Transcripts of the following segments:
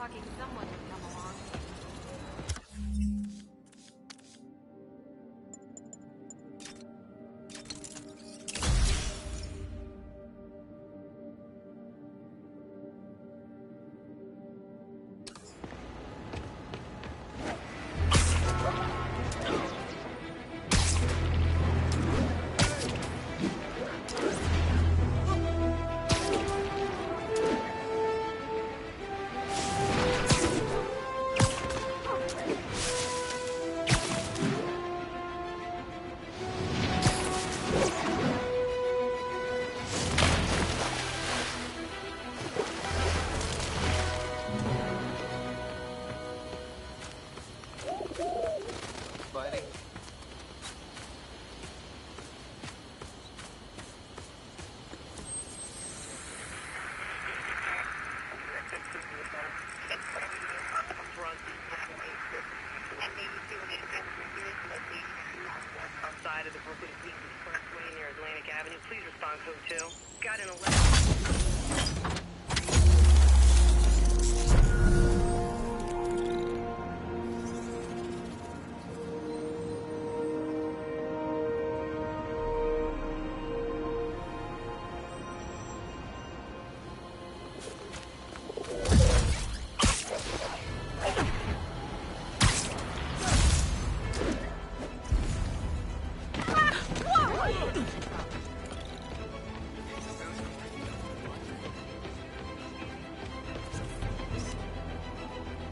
talking, someone would come along. Outside of the Brooklyn Queens Expressway near Atlantic Avenue. Please respond code 2. Got an alert.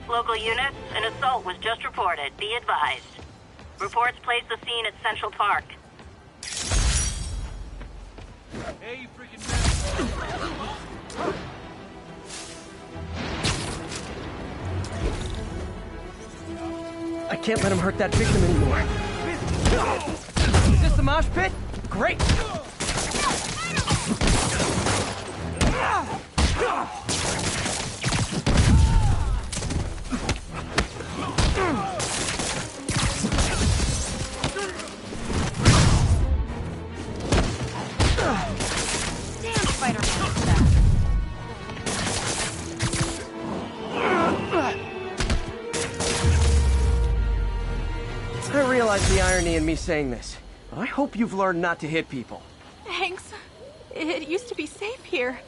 Local units, an assault was just reported. Be advised. Reports place the scene at Central Park. Hey, you freaking man! I can't let him hurt that victim anymore. Is this the mosh pit? Great! I realize the irony in me saying this, but I hope you've learned not to hit people. Thanks. It used to be safe here.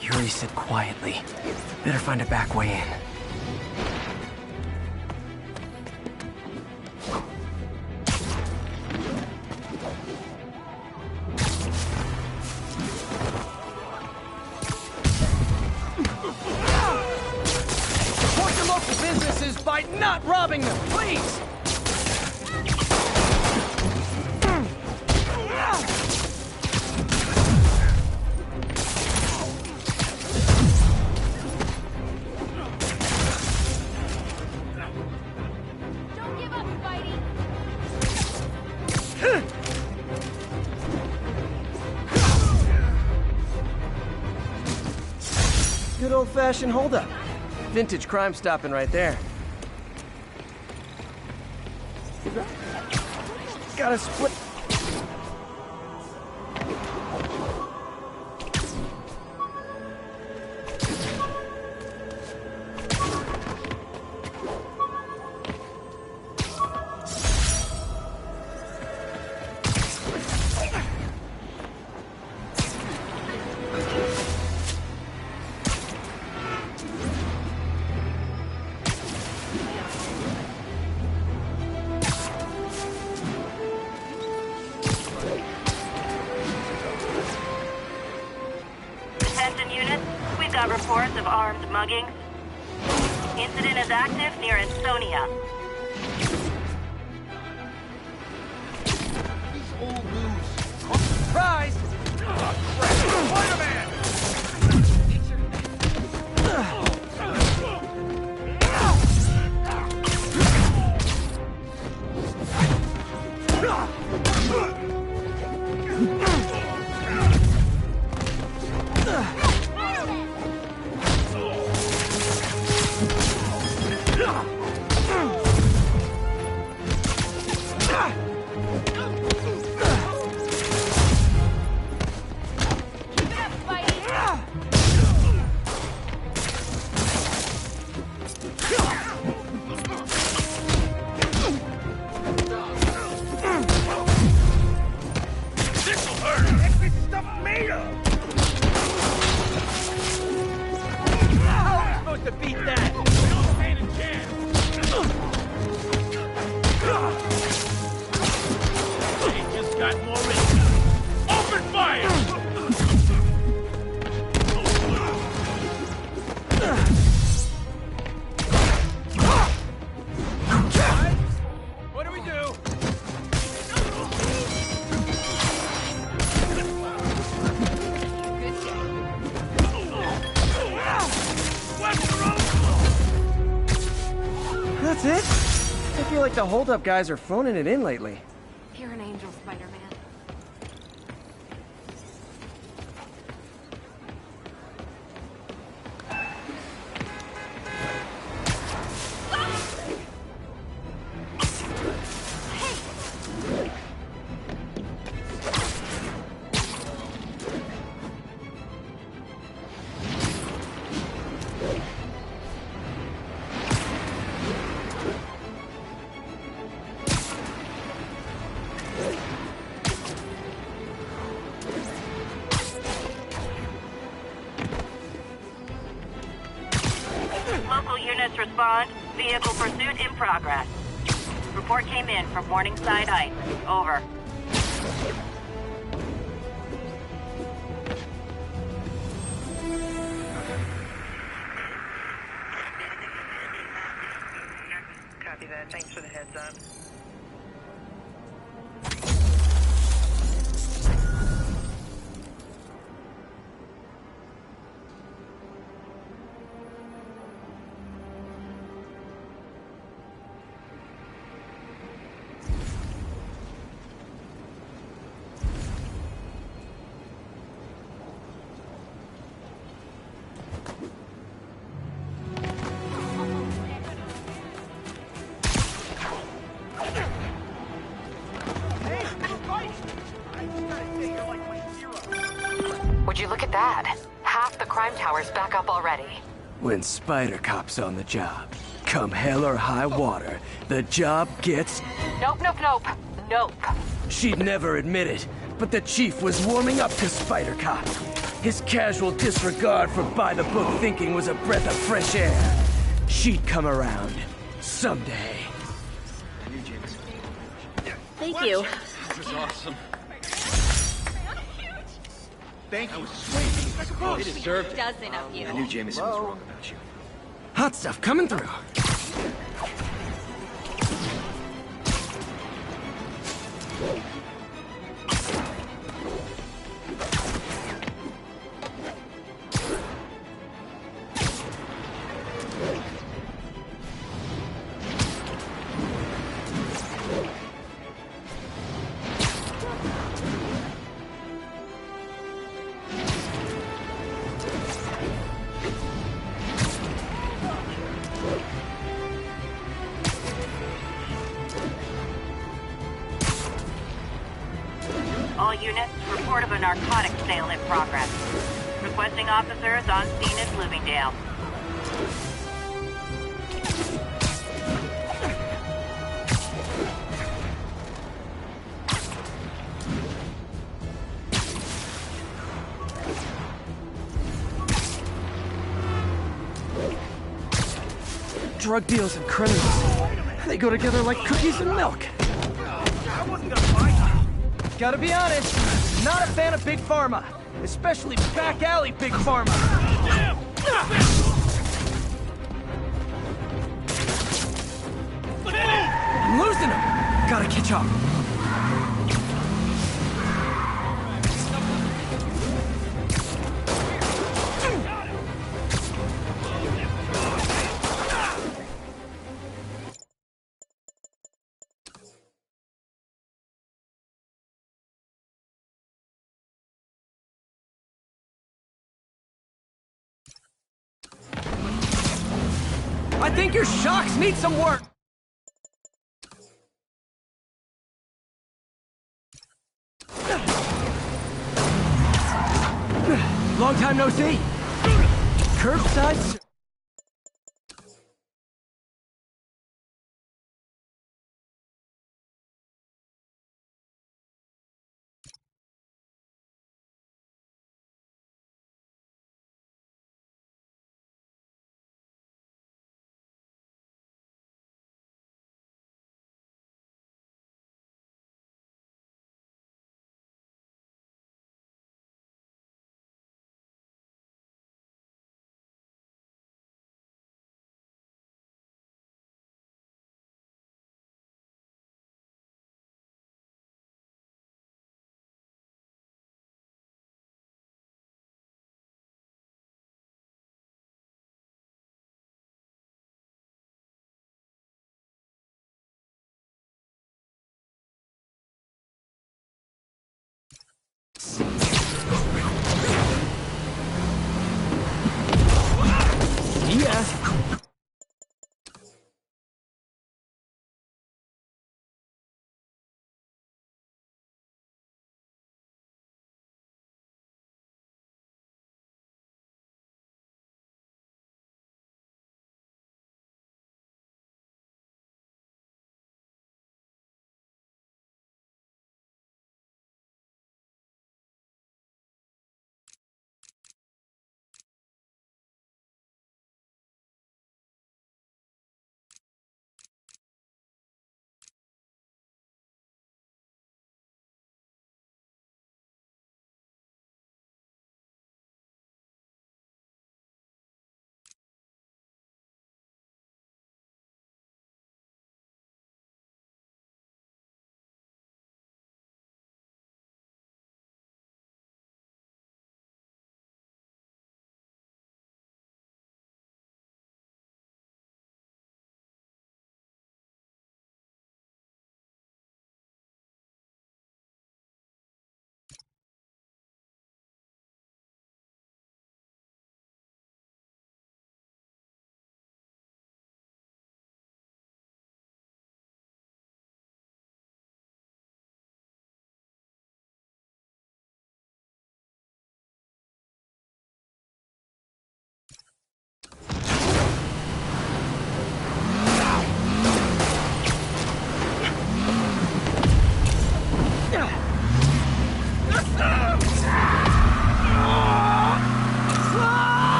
Yuri said quietly. Better find a back way in. Support your local businesses by not robbing them, please! Good old-fashioned holdup. Vintage crime stopping right there. Gotta split. Reports of armed muggings. Incident is active near Ansonia. These old news. Surprise! Spider-Man! That's it? I feel like the hold-up guys are phoning it in lately. You're an angel, Spider-Man. Local units respond. Vehicle pursuit in progress. Report came in from Morningside Heights. Over. Copy that. Thanks for the heads up. Would you look at that? Half the crime tower's back up already. When Spider Cop's on the job, come hell or high water, the job gets... Nope, nope, nope. Nope. She'd never admit it, but the chief was warming up to Spider Cop. His casual disregard for by-the-book thinking was a breath of fresh air. She'd come around. Someday. Thank you. This is awesome. Thank you. They deserved it. Dozen of you. I knew Jameson was wrong about you. Hot stuff coming through. All units, report of a narcotics sale in progress. Requesting officers on scene at Bloomingdale. Drug deals and criminals. They go together like cookies and milk. I wasn't gonna fight you. Gotta be honest, not a fan of Big Pharma. Especially back alley Big Pharma. Damn! I'm losing them. Gotta catch up. I think your shocks need some work. Long time no see. Curbside. Yeah.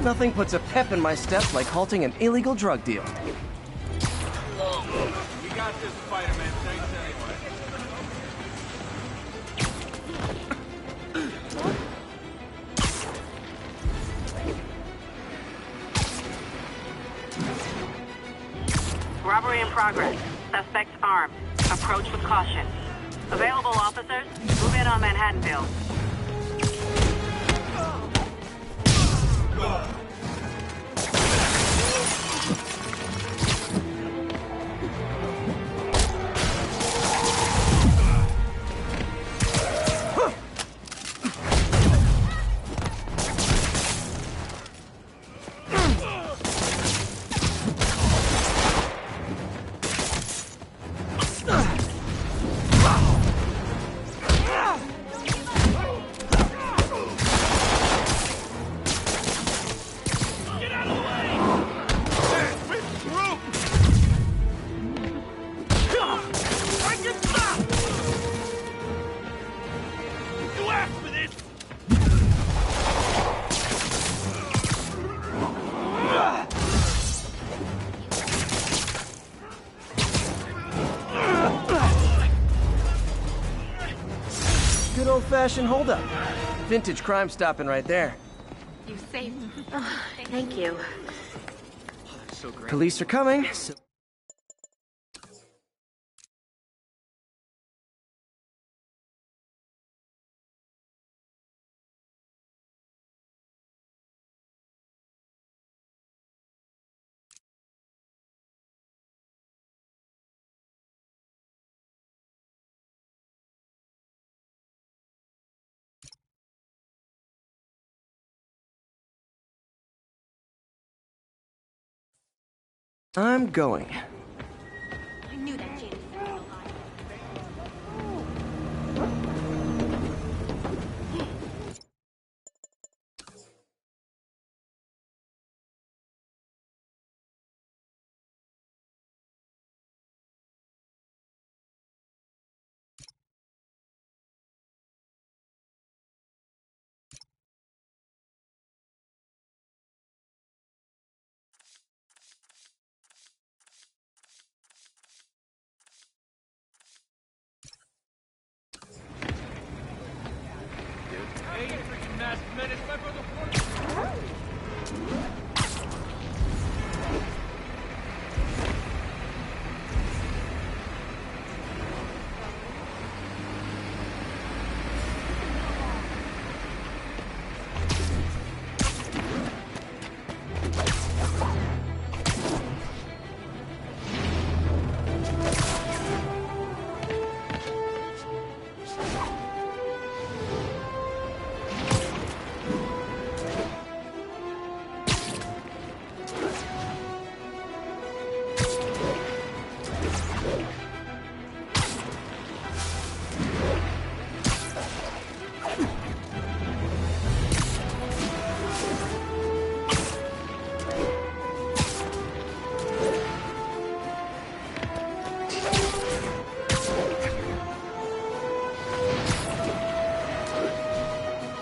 Nothing puts a pep in my step like halting an illegal drug deal. We got this, Spider-Man. Thanks anyway. Robbery in progress. Suspects armed. Approach with caution. Available officers, move in on Manhattanville. Good old-fashioned holdup. Vintage crime stopping right there. You saved me. Thank you. So great. Police are coming. So I'm going. I knew that Jade was alive. Hey, you freaking masked menace, my brother.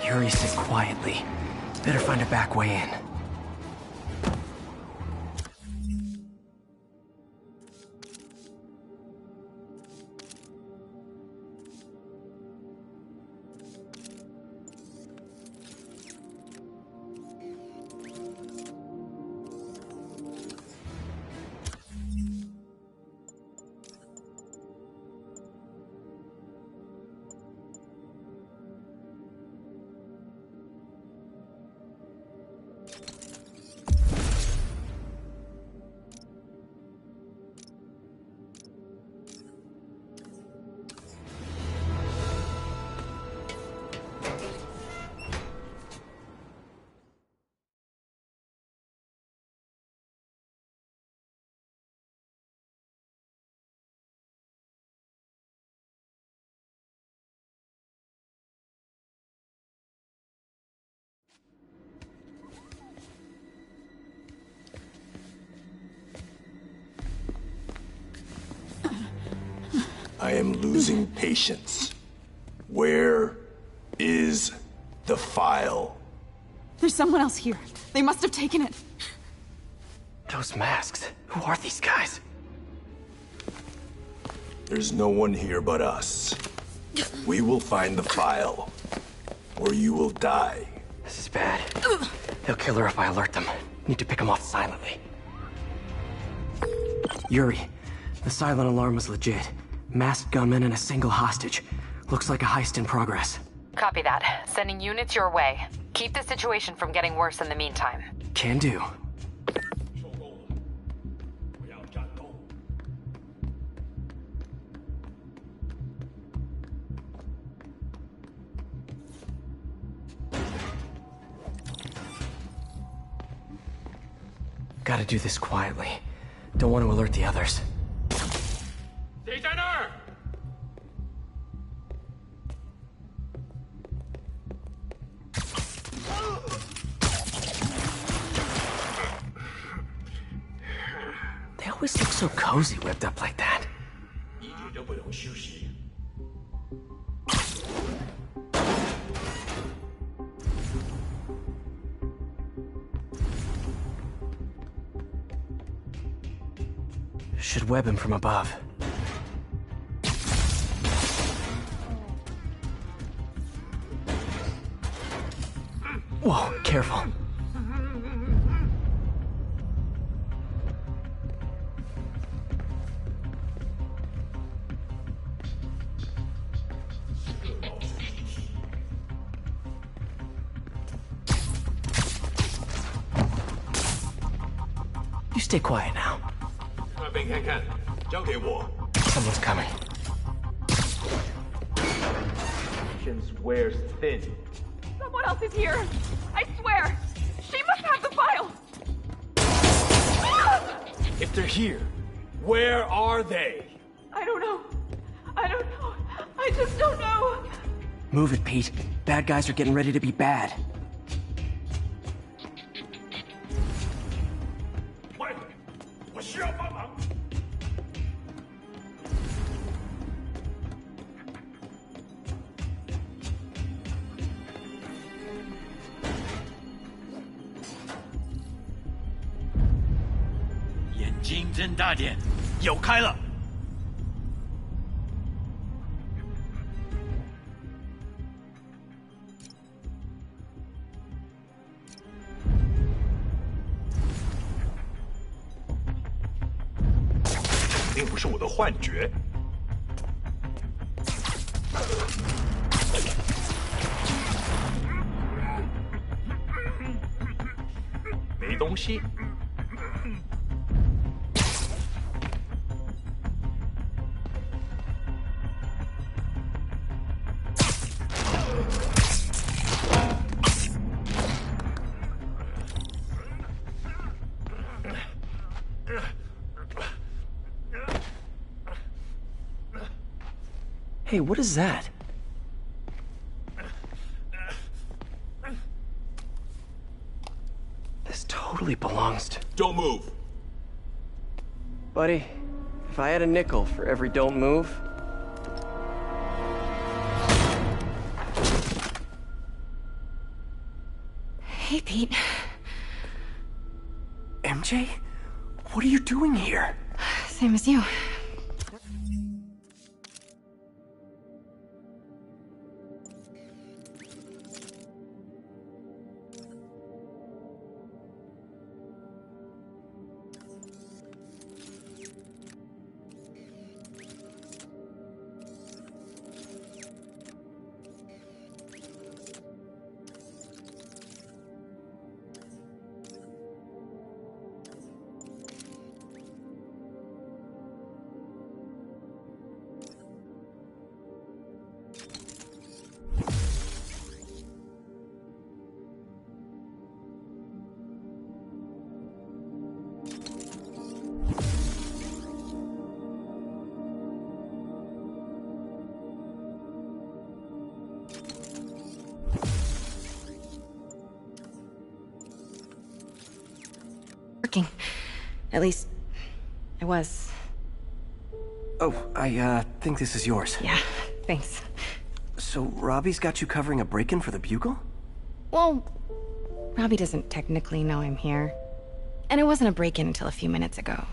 Yuri sits quietly. Better find a back way in. I am losing patience. Where is the file? There's someone else here. They must have taken it. Those masks. Who are these guys? There's no one here but us. We will find the file, or you will die. This is bad. They'll kill her if I alert them. Need to pick them off silently. Yuri, the silent alarm was legit. Masked gunmen and a single hostage. Looks like a heist in progress. Copy that. Sending units your way. Keep the situation from getting worse in the meantime. Can do. Gotta do this quietly. Don't want to alert the others. They always look so cozy whipped up like that. Should web him from above. Whoa, careful. You stay quiet now. Someone's coming. Patience wears thin. Someone else is here. I swear. She must have the file. If They're here. Where are they? I don't know. I don't know. I just don't know. Move it, Pete. Bad guys are getting ready to be bad. 喂，我需要帮忙。眼睛睁大点。有开了。肯定不是我的幻觉。没东西。Hey, what is that? This totally belongs to... Don't move. Buddy, if I had a nickel for every don't move... Hey, Pete. MJ? What are you doing here? Same as you. Working. At least, I was. Oh, I think this is yours. Yeah, thanks. So, Robbie's got you covering a break-in for the Bugle? Well, Robbie doesn't technically know I'm here. And it wasn't a break-in until a few minutes ago.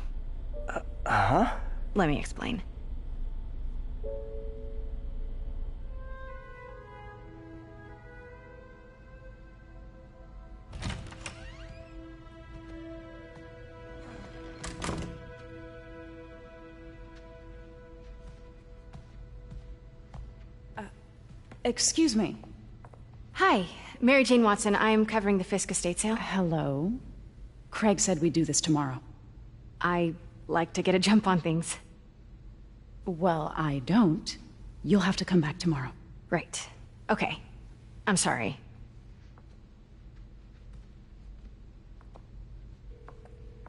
Huh? Let me explain. Excuse me. Hi, Mary Jane Watson. I'm covering the Fisk estate sale. Hello. Craig said we'd do this tomorrow. I like to get a jump on things. Well, I don't. You'll have to come back tomorrow. Right. Okay. I'm sorry.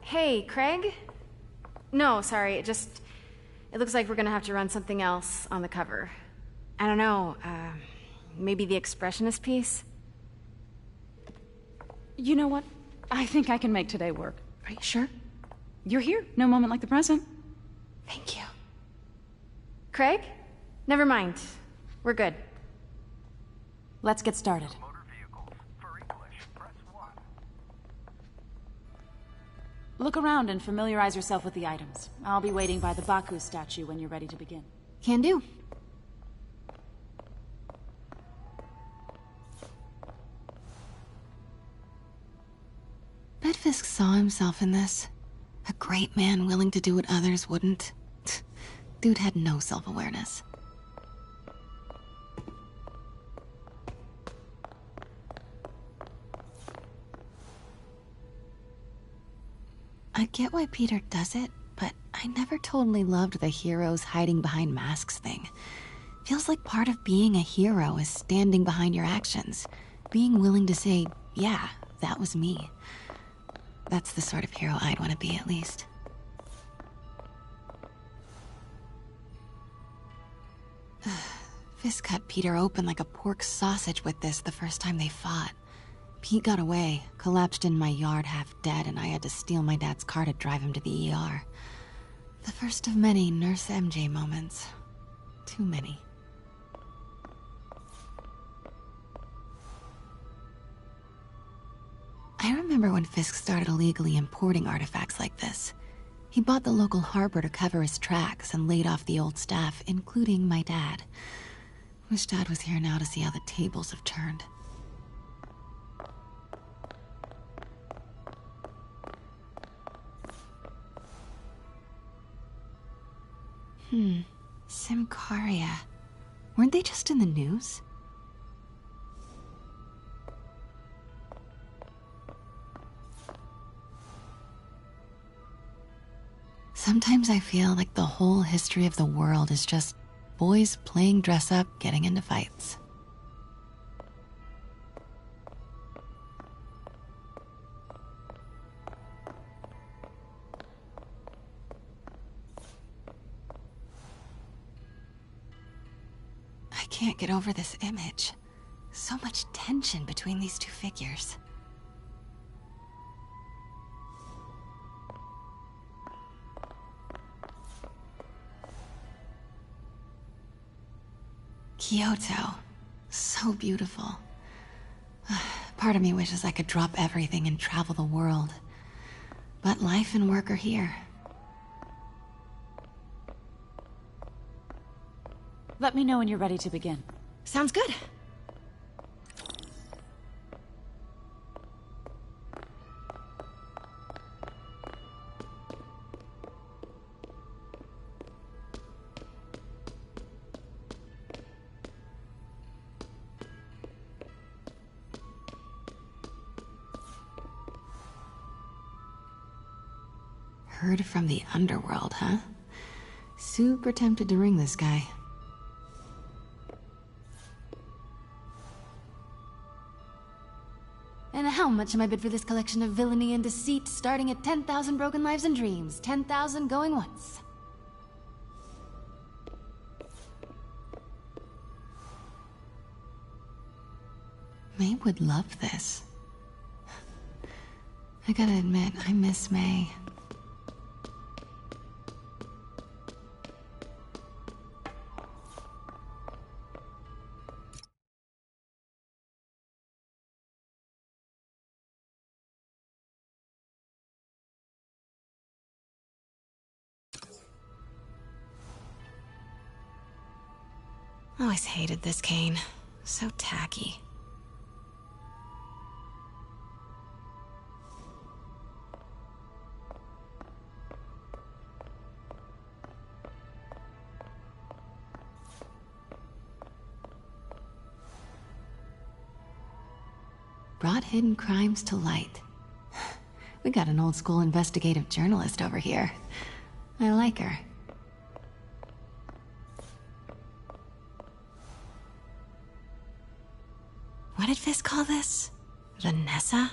Hey, Craig? No, sorry. It looks like we're gonna have to run something else on the cover. I don't know, maybe the expressionist piece? You know what? I think I can make today work. Are you sure? You're here. No moment like the present. Thank you. Craig? Never mind. We're good. Let's get started. Look around and familiarize yourself with the items. I'll be waiting by the Baku statue when you're ready to begin. Can do. Bet Fisk saw himself in this. A great man willing to do what others wouldn't. Dude had no self-awareness. I get why Peter does it, but I never totally loved the heroes hiding behind masks thing. Feels like part of being a hero is standing behind your actions. Being willing to say, yeah, that was me. That's the sort of hero I'd want to be, at least. Fisk cut Peter open like a pork sausage with this the first time they fought. Pete got away, collapsed in my yard half dead, and I had to steal my dad's car to drive him to the ER. The first of many Nurse MJ moments. Too many. I remember when Fisk started illegally importing artifacts like this. He bought the local harbor to cover his tracks and laid off the old staff, including my dad. Wish Dad was here now to see how the tables have turned. Simcaria. Weren't they just in the news? Sometimes I feel like the whole history of the world is just boys playing dress up, getting into fights. I can't get over this image. So much tension between these two figures. Kyoto. So beautiful. Part of me wishes I could drop everything and travel the world. But life and work are here. Let me know when you're ready to begin. Sounds good. Heard from the underworld, huh? Super tempted to ring this guy. And how much am I bid for this collection of villainy and deceit, starting at 10,000 broken lives and dreams, 10,000 going once? May would love this. I gotta admit, I miss May. Always hated this cane. So tacky. Brought hidden crimes to light. We got an old school investigative journalist over here. I like her. What did Fisk call this? Vanessa?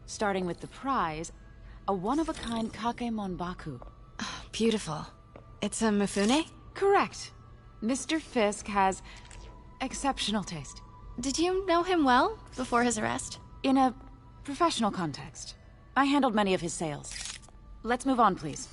Starting with the prize, a one-of-a-kind Kakemon Baku. Oh, beautiful. It's a Mifune? Correct. Mr. Fisk has exceptional taste. Did you know him well before his arrest? In a professional context. I handled many of his sales. Let's move on, please.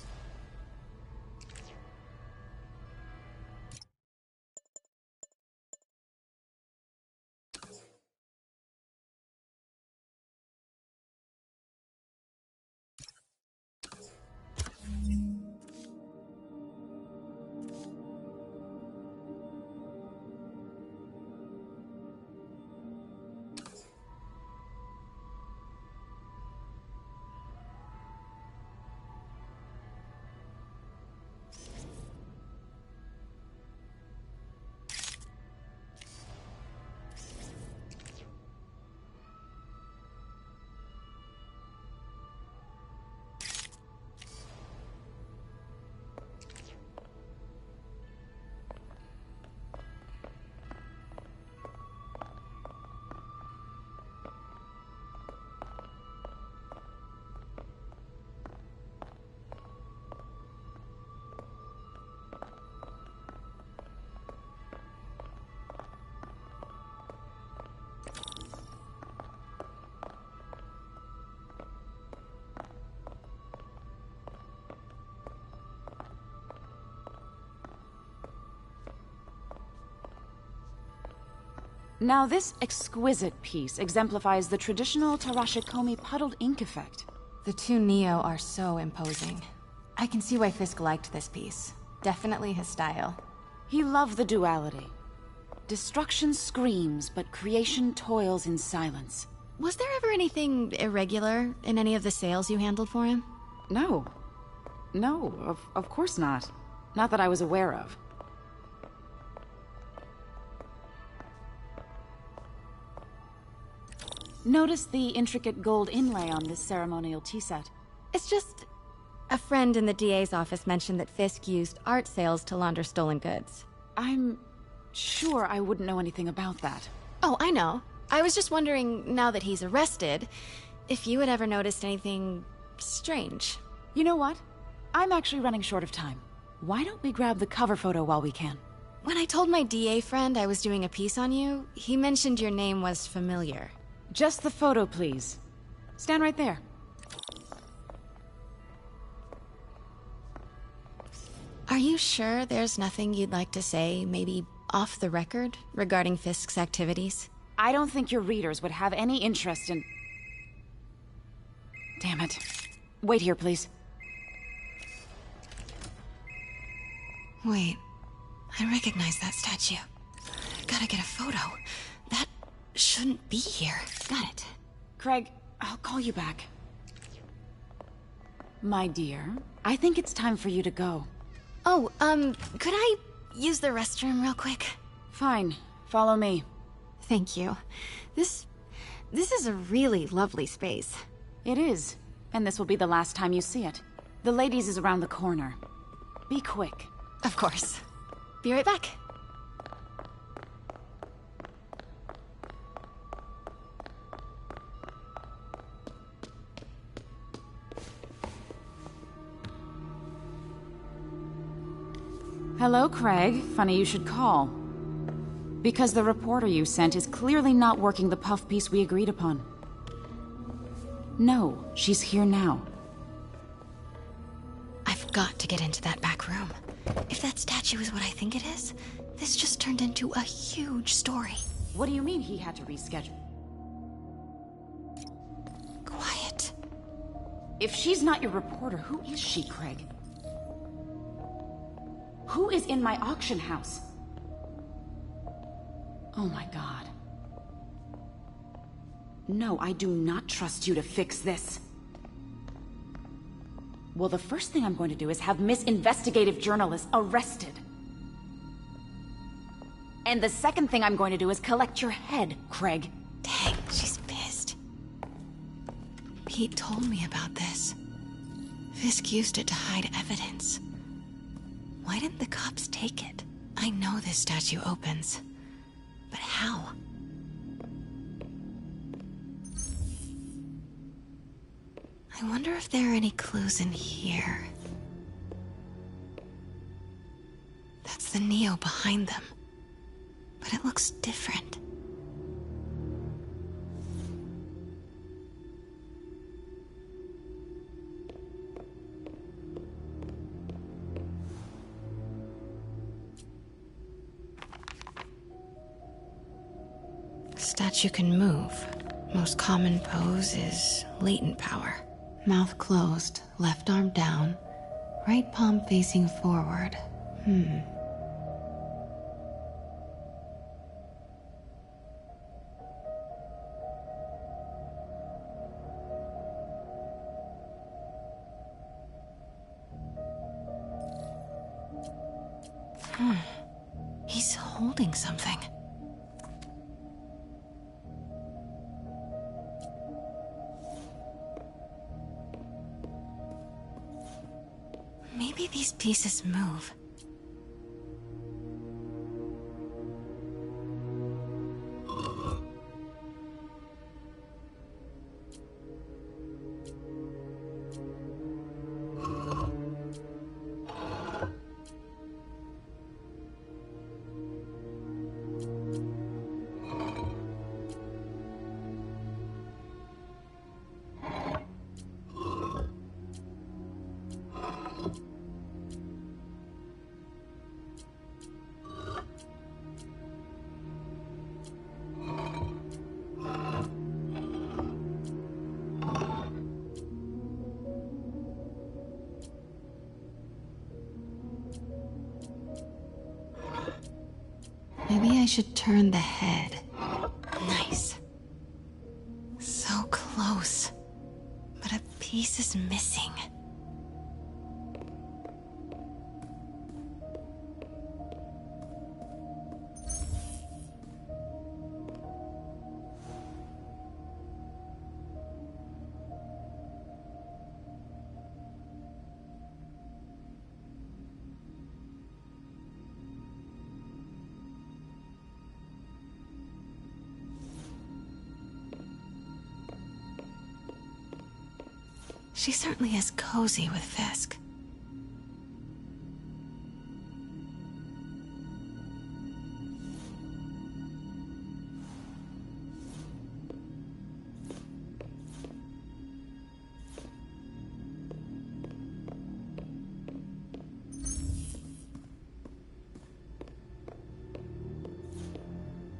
Now this exquisite piece exemplifies the traditional Tarashikomi puddled ink effect. The two Neo are so imposing. I can see why Fisk liked this piece. Definitely his style. He loved the duality. Destruction screams, but creation toils in silence. Was there ever anything irregular in any of the sales you handled for him? No. No, of course not. Not that I was aware of. Notice the intricate gold inlay on this ceremonial tea set. It's just... a friend in the DA's office mentioned that Fisk used art sales to launder stolen goods. I'm sure I wouldn't know anything about that. Oh, I know. I was just wondering, now that he's arrested, if you had ever noticed anything strange. You know what? I'm actually running short of time. Why don't we grab the cover photo while we can? When I told my DA friend I was doing a piece on you, he mentioned your name was familiar. Just the photo, please. Stand right there. Are you sure there's nothing you'd like to say, maybe off the record, regarding Fisk's activities? I don't think your readers would have any interest in... Damn it. Wait here, please. Wait, I recognize that statue. Gotta get a photo. That shouldn't be here. Got it. Craig, I'll call you back. My dear, I think it's time for you to go. Oh, could I use the restroom real quick? Fine. Follow me. Thank you. This is a really lovely space. It is. And this will be the last time you see it. The ladies is around the corner. Be quick. Of course. Be right back. Hello, Craig. Funny you should call. Because the reporter you sent is clearly not working the puff piece we agreed upon. No, she's here now. I've got to get into that back room. If that statue is what I think it is, this just turned into a huge story. What do you mean he had to reschedule? Quiet. If she's not your reporter, who is she, Craig? Who is in my auction house? Oh my god. No, I do not trust you to fix this. Well, the first thing I'm going to do is have Miss Investigative Journalist arrested. And the second thing I'm going to do is collect your head, Craig. Dang, she's pissed. Pete told me about this. Fisk used it to hide evidence. Why didn't the cops take it? I know this statue opens. But how? I wonder if there are any clues in here. That's the Neo behind them. But it looks different. Statue can move. Most common pose is latent power. Mouth closed, left arm down, right palm facing forward. He's holding something. Maybe these pieces move. Maybe I should turn the head. Nice. So close. But a piece is missing. She certainly is cozy with Fisk.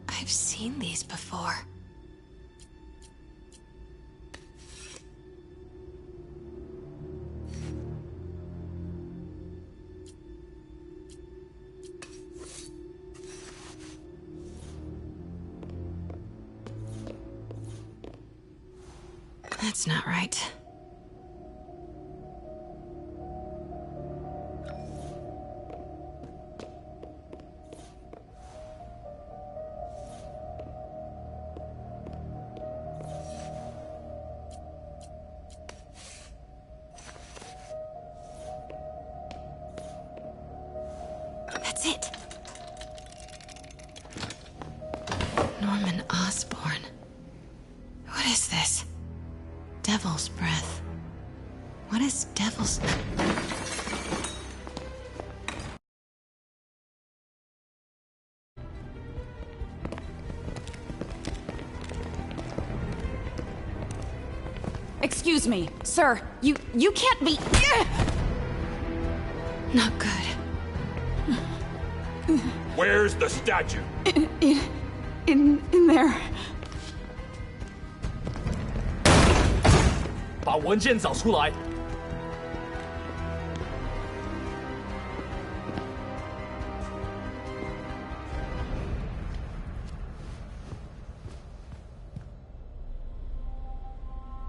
I've seen these before. That's not right. That's it. Norman Osborn. What is this? Devil's breath. What is devil's... Excuse me, sir. You can't be... Not good. Where's the statue? In there. 把文件找出来。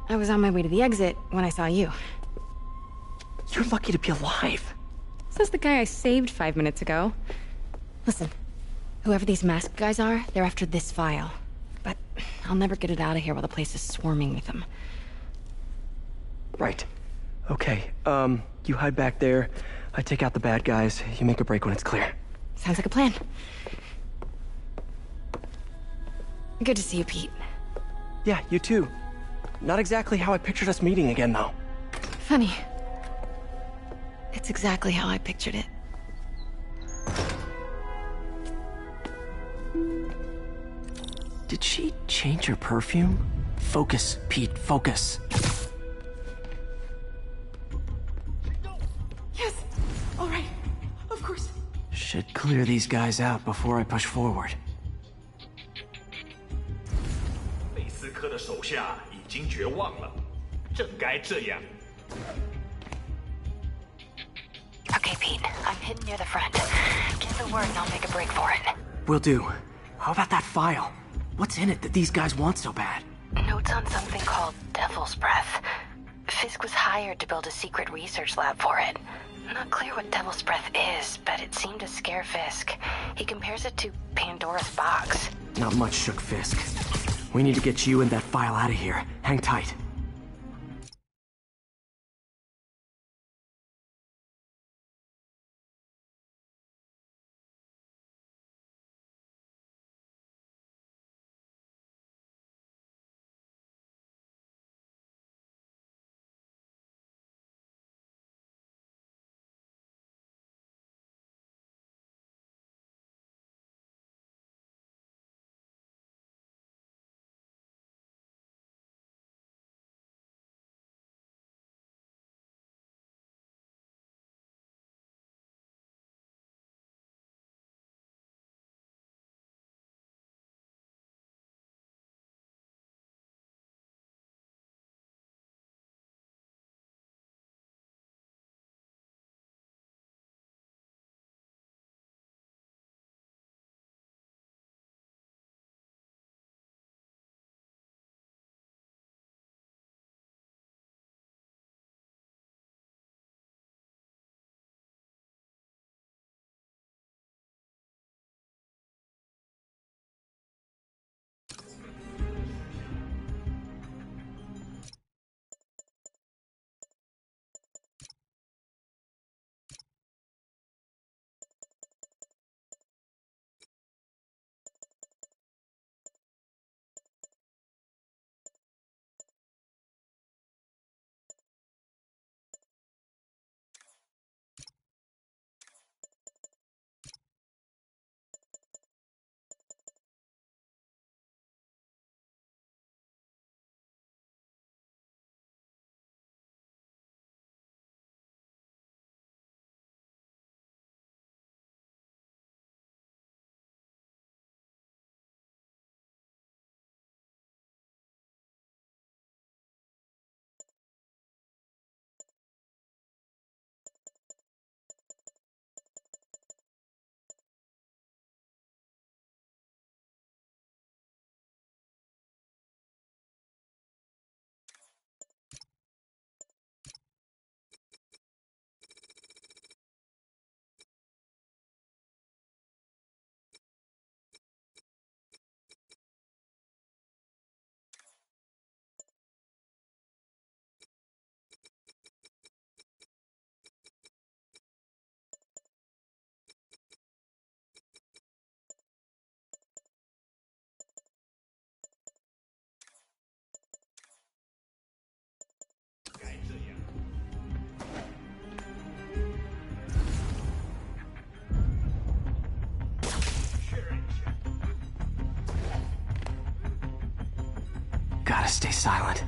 I was on my way to the exit when I saw you. You're lucky to be alive. Says the guy I saved 5 minutes ago. Listen, whoever these masked guys are, they're after this file. But I'll never get it out of here while the place is swarming with them. Right. Okay, you hide back there. I take out the bad guys. You make a break when it's clear. Sounds like a plan. Good to see you, Pete. Yeah, you too. Not exactly how I pictured us meeting again, though. Funny. It's exactly how I pictured it. Did she change her perfume? Focus, Pete, focus. Yes. All right. Of course. Should clear these guys out before I push forward. 贝斯科的手下已经绝望了，正该这样。 Okay, Pete. I'm hidden near the front. Give the word and I'll make a break for it. Will do. How about that file? What's in it that these guys want so bad? Notes on something called Devil's Breath. Fisk was hired to build a secret research lab for it. Not clear what Devil's Breath is, but it seemed to scare Fisk. He compares it to Pandora's box. Not much shook Fisk. We need to get you and that file out of here. Hang tight. Gotta stay silent.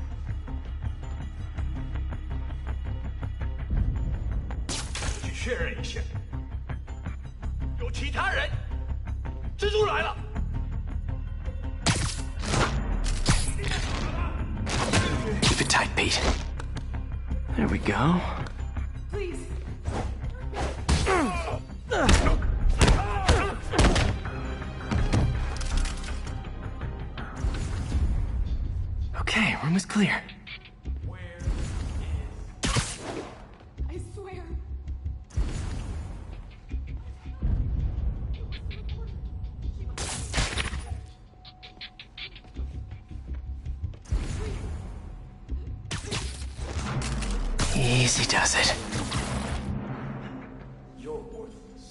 去确认一下，有其他人。蜘蛛来了！ Keep it tight, Pete. There we go. Please. Okay, room is clear. I swear. Easy does it. You're worthless.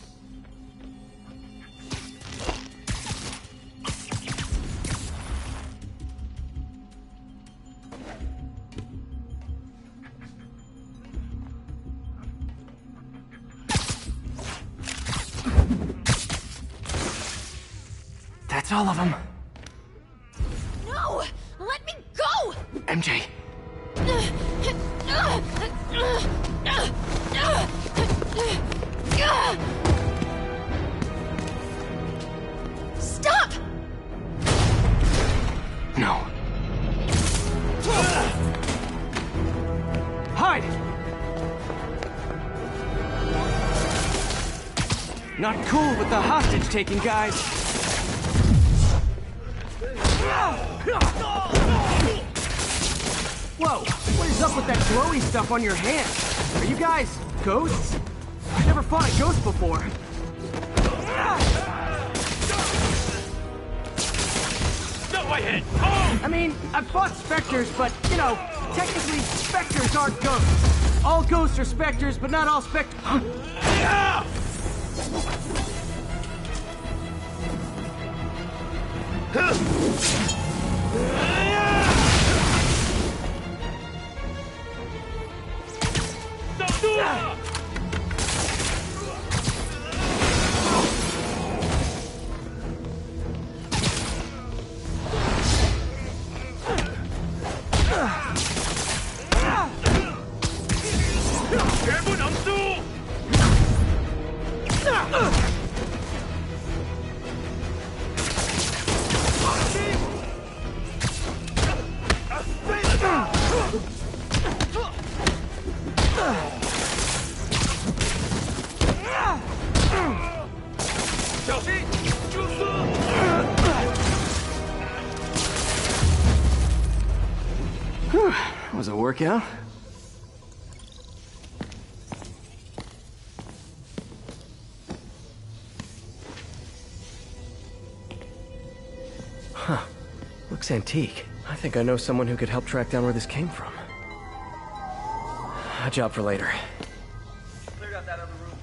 That's all of them. No! Let me go! MJ. Stop! No. Hide! Not cool with the hostage-taking, guys. Whoa, what is up with that glowy stuff on your hands? Are you guys ghosts? I've never fought a ghost before. No, my head! Oh! I mean, I've fought specters, but, you know, technically specters aren't ghosts. All ghosts are specters, but not all specters. Was it a workout? Huh. Looks antique. I think I know someone who could help track down where this came from. A job for later. Cleared out that other room.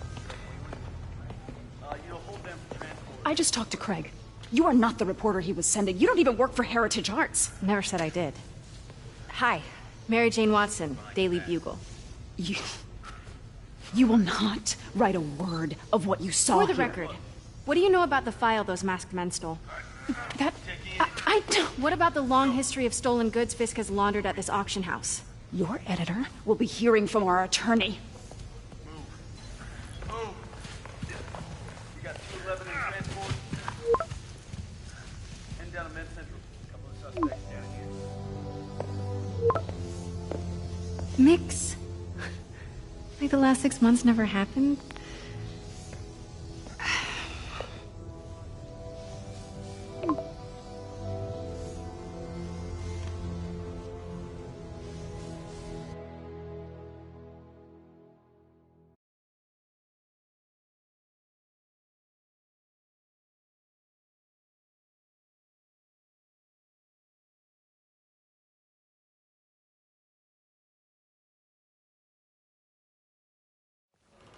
You'll hold them for transport. I just talked to Craig. You are not the reporter he was sending. You don't even work for Heritage Arts. Never said I did. Hi, Mary Jane Watson, Daily Bugle. You will not write a word of what you saw For the here. record, what do you know about the file those masked men stole? That... I don't... What about the long history of stolen goods Fisk has laundered at this auction house? Your editor will be hearing from our attorney. Move. You got 211 in transport. Heading down to Med Central. A couple of suspects down here. Mix? Like the last 6 months never happened?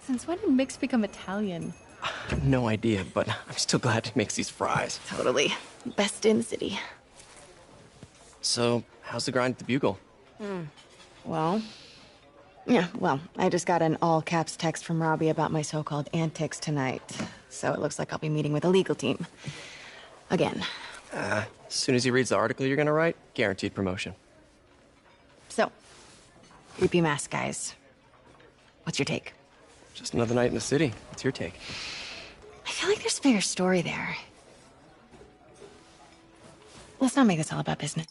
Since when did Mix become Italian? No idea, but I'm still glad he makes these fries. Totally. Best in the city. So, how's the grind at the Bugle? Well, I just got an all-caps text from Robbie about my so-called antics tonight. So it looks like I'll be meeting with the legal team. Again. As soon as he reads the article you're gonna write, guaranteed promotion. So, creepy mask guys. What's your take? Just another night in the city. What's your take? I feel like there's a bigger story there. Let's not make this all about business.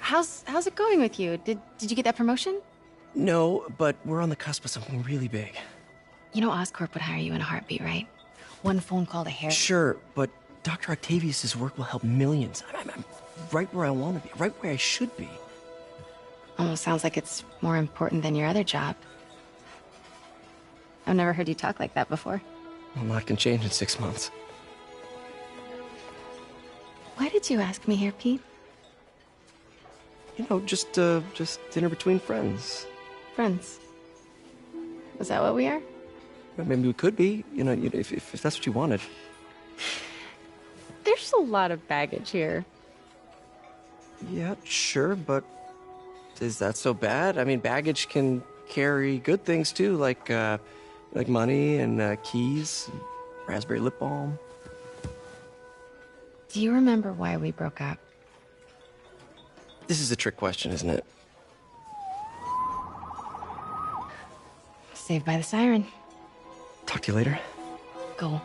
How's it going with you? Did you get that promotion? No, but we're on the cusp of something really big. You know Oscorp would hire you in a heartbeat, right? One phone call to Harry. Sure, but Dr. Octavius's work will help millions. I'm right where I want to be, right where I should be. Almost sounds like it's more important than your other job. I've never heard you talk like that before. A lot can change in 6 months. Why did you ask me here, Pete? You know, just dinner between friends. Friends. Is that what we are? Well, maybe we could be, you know, if that's what you wanted. There's a lot of baggage here. Yeah, sure, but Is that so bad? I mean, baggage can carry good things too, like money and keys, and raspberry lip balm. Do you remember why we broke up? This is a trick question, isn't it? Saved by the siren. Talk to you later. Go.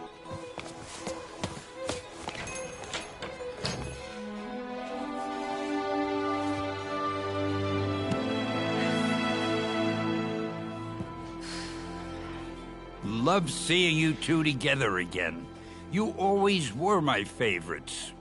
Love seeing you two together again. You always were my favorites.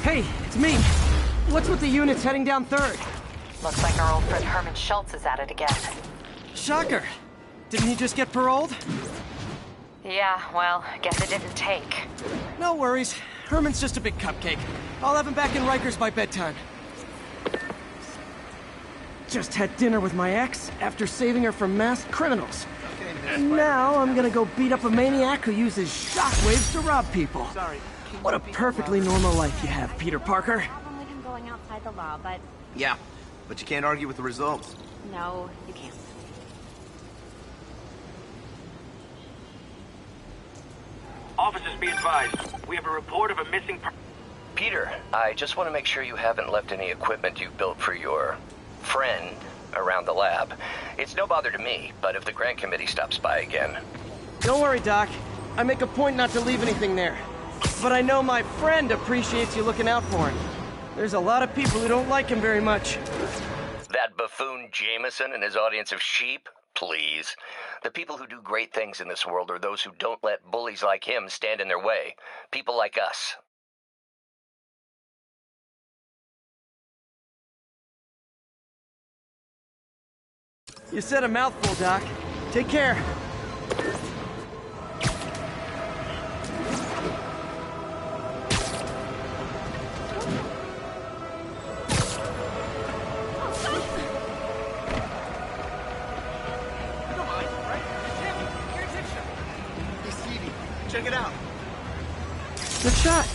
Hey, it's me. What's with the units heading down 3rd? Looks like our old friend Herman Schultz is at it again. Shocker. Didn't he just get paroled? Yeah, well, guess it didn't take. No worries. Herman's just a big cupcake. I'll have him back in Rikers by bedtime. Just had dinner with my ex after saving her from masked criminals. And now I'm gonna go beat up a maniac who uses shockwaves to rob people. What a perfectly normal life you have, Peter Parker. Problem with him going outside the law, but Yeah, but you can't argue with the results. no, you can't. Officers, be advised. We have a report of a missing Peter, I just want to make sure you haven't left any equipment you built for your friend around the lab. It's no bother to me, but if the grant committee stops by again... Don't worry, Doc. I make a point not to leave anything there. But I know my friend appreciates you looking out for him. There's a lot of people who don't like him very much. That buffoon Jameson and his audience of sheep? Please. The people who do great things in this world are those who don't let bullies like him stand in their way. People like us. You said a mouthful, Doc. Take care. Check it out. Good shot.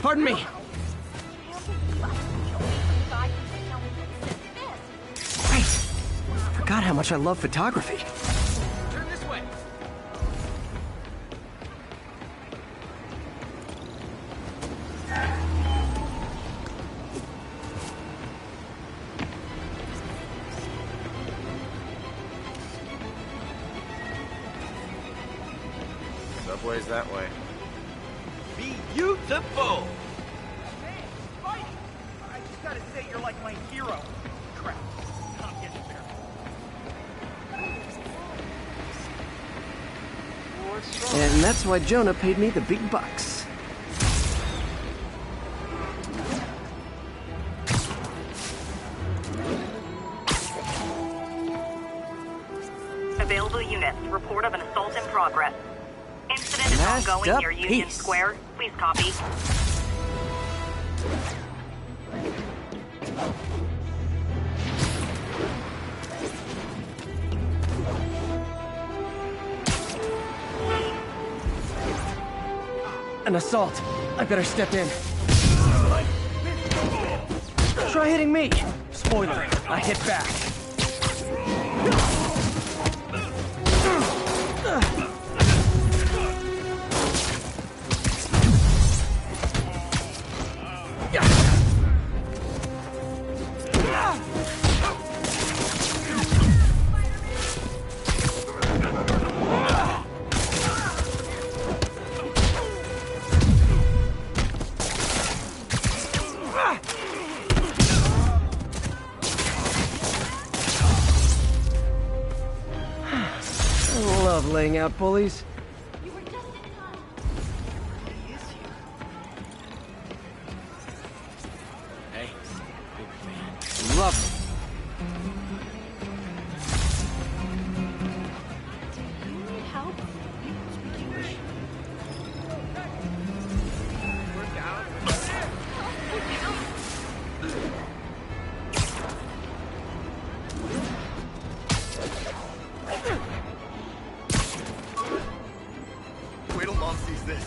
Pardon me. Wait, I forgot how much I love photography. Turn this way. Subway's that way. Beautiful! Hey, Spike! I just gotta say you're like my hero. Crap. I'm getting there. And that's why Jonah paid me the big bucks. Available units. Report of an assault in progress. Incident is Masked ongoing up near Union piece. Square. Please copy. An assault. I better step in. Try hitting me. Spoiler, I hit back. Love laying out bullies. Hey. Love it. Wait till Mom sees this.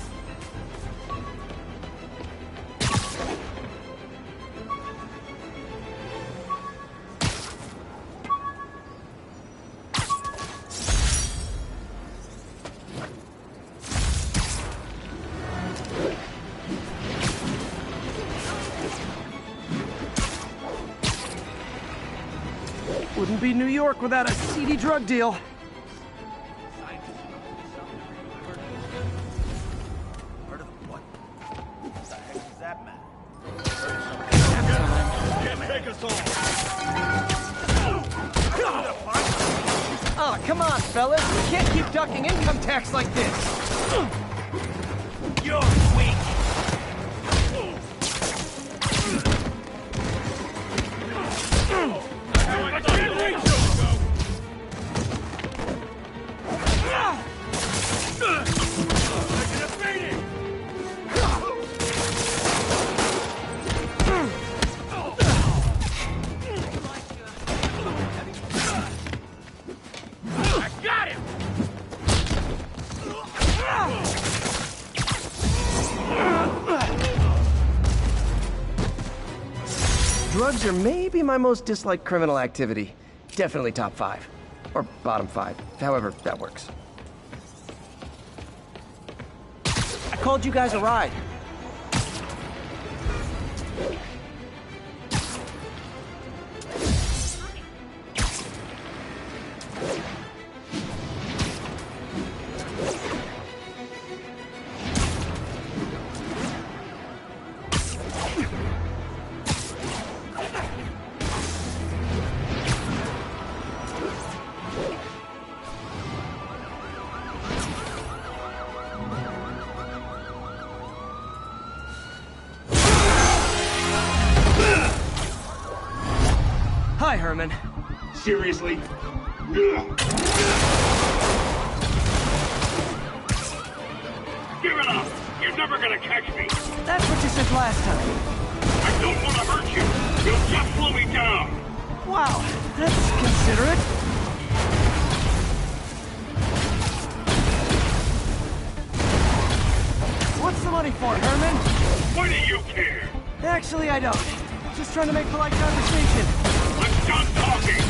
Wouldn't be New York without a seedy drug deal. Oh, come on, fellas. You can't keep ducking income tax like this. You're weak. Drugs are maybe my most disliked criminal activity. Definitely top 5. Or bottom 5. However that works. I called you guys a ride. Hi, Herman. Seriously? Give it up! You're never gonna catch me! That's what you said last time. I don't want to hurt you! You'll just slow me down! Wow, that's considerate. What's the money for, Herman? Why do you care? Actually, I don't. Just trying to make polite conversation. I'm done talking!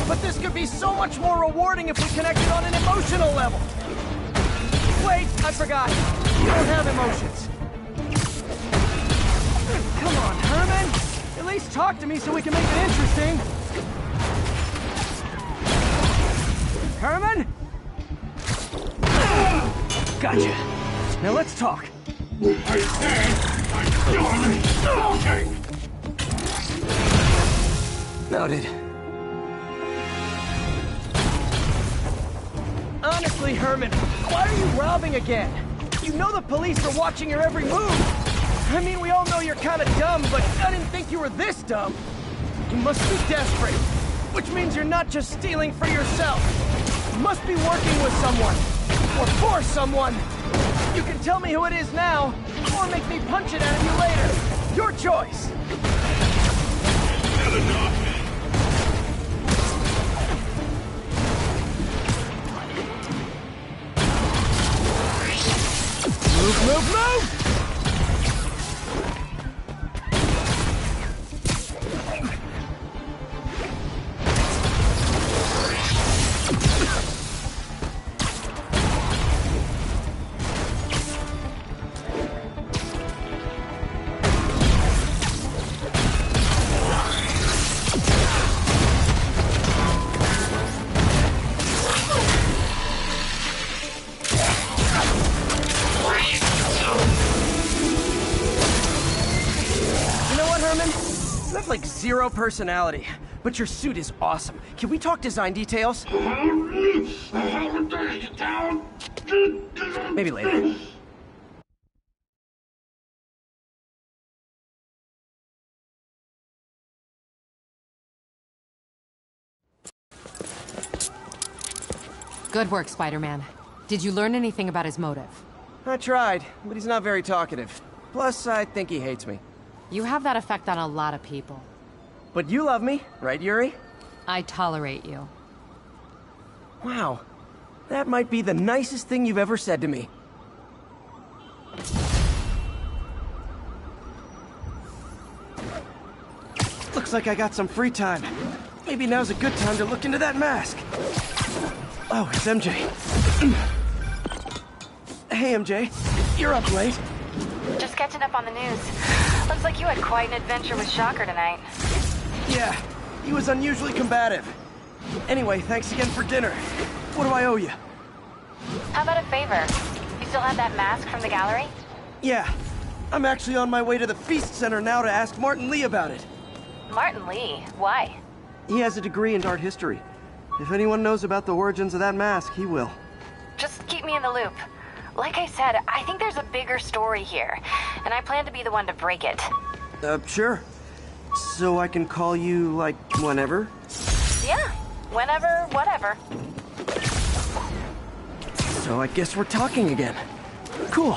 But this could be so much more rewarding if we connected on an emotional level. Wait, I forgot. You don't have emotions. Come on, Herman. At least talk to me so we can make it interesting. Herman? Gotcha. Now let's talk. I said I'm done talking! Noted. Honestly, Herman, why are you robbing again? You know the police are watching your every move. I mean, we all know you're kind of dumb, but I didn't think you were this dumb. You must be desperate, which means you're not just stealing for yourself. You must be working with someone, or for someone. You can tell me who it is now, or make me punch it out of you later. Your choice. Not enough. Move, move, move! Spider-Man? You have like zero personality, but your suit is awesome. Can we talk design details? Maybe later. Good work, Spider-Man. Did you learn anything about his motive? I tried, but he's not very talkative. Plus, I think he hates me. You have that effect on a lot of people. But you love me, right, Yuri? I tolerate you. Wow. That might be the nicest thing you've ever said to me. Looks like I got some free time. Maybe now's a good time to look into that mask. Oh, it's MJ. Hey, MJ. You're up late. Just catching up on the news. Looks like you had quite an adventure with Shocker tonight. Yeah, he was unusually combative. Anyway, thanks again for dinner. What do I owe you? How about a favor? You still have that mask from the gallery? Yeah. I'm actually on my way to the Feast Center now to ask Martin Lee about it. Martin Lee? Why? He has a degree in art history. If anyone knows about the origins of that mask, he will. Just keep me in the loop. Like I said, I think there's a bigger story here, and I plan to be the one to break it. Sure. So I can call you, like, whenever? Yeah, whenever, whatever. So I guess we're talking again. Cool.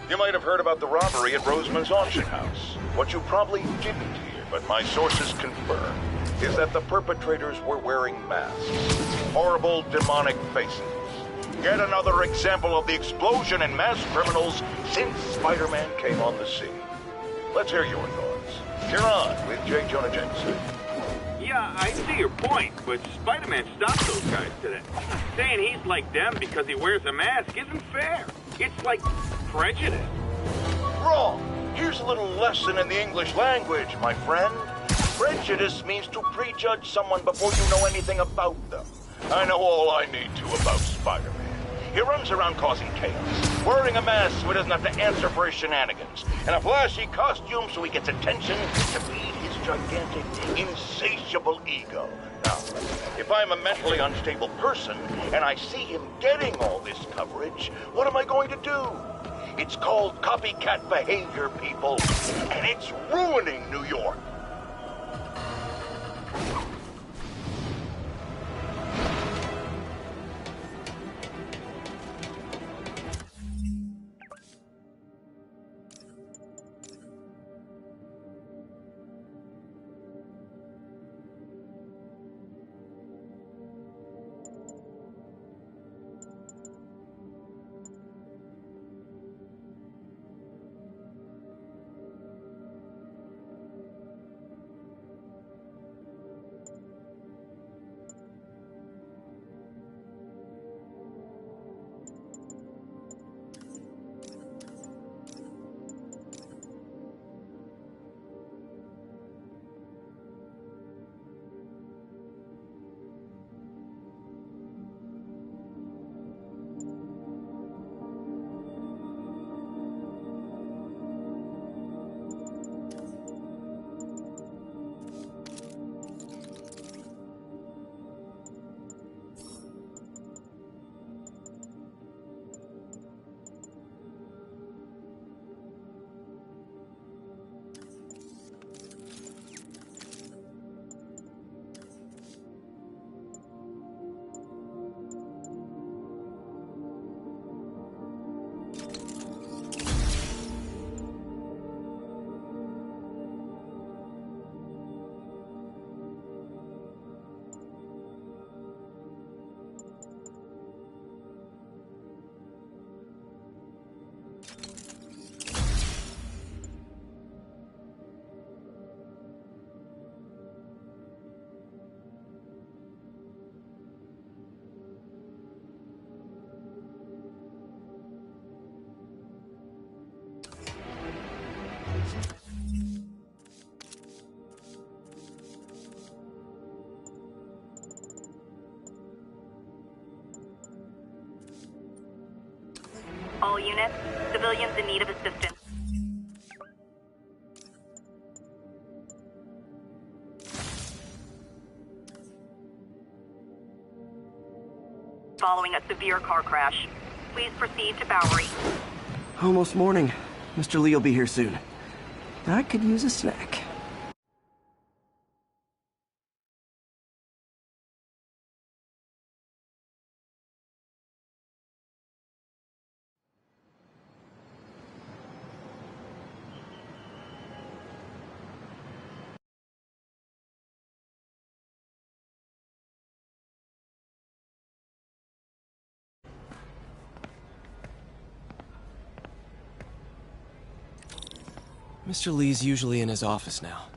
You might have heard about the robbery at Roseman's auction house. What you probably didn't hear, but my sources confirm, is that the perpetrators were wearing masks. Horrible, demonic faces. Yet another example of the explosion in mass criminals since Spider-Man came on the scene. Let's hear your thoughts. You're on with J. Jonah Jameson. Yeah, I see your point, but Spider-Man stopped those guys today. Saying he's like them because he wears a mask isn't fair. It's like prejudice. Wrong. Here's a little lesson in the English language, my friend. Prejudice means to prejudge someone before you know anything about them. I know all I need to about Spider-Man. He runs around causing chaos, wearing a mask so he doesn't have to answer for his shenanigans, and a flashy costume so he gets attention to feed his gigantic, insatiable ego. Now, if I'm a mentally unstable person and I see him getting all this coverage, what am I going to do? It's called copycat behavior, people, and it's ruining New York. units. Civilians in need of assistance. Following a severe car crash. Please proceed to Bowery. Almost morning. Mr. Lee will be here soon. I could use a snack. Mr. Lee's usually in his office now.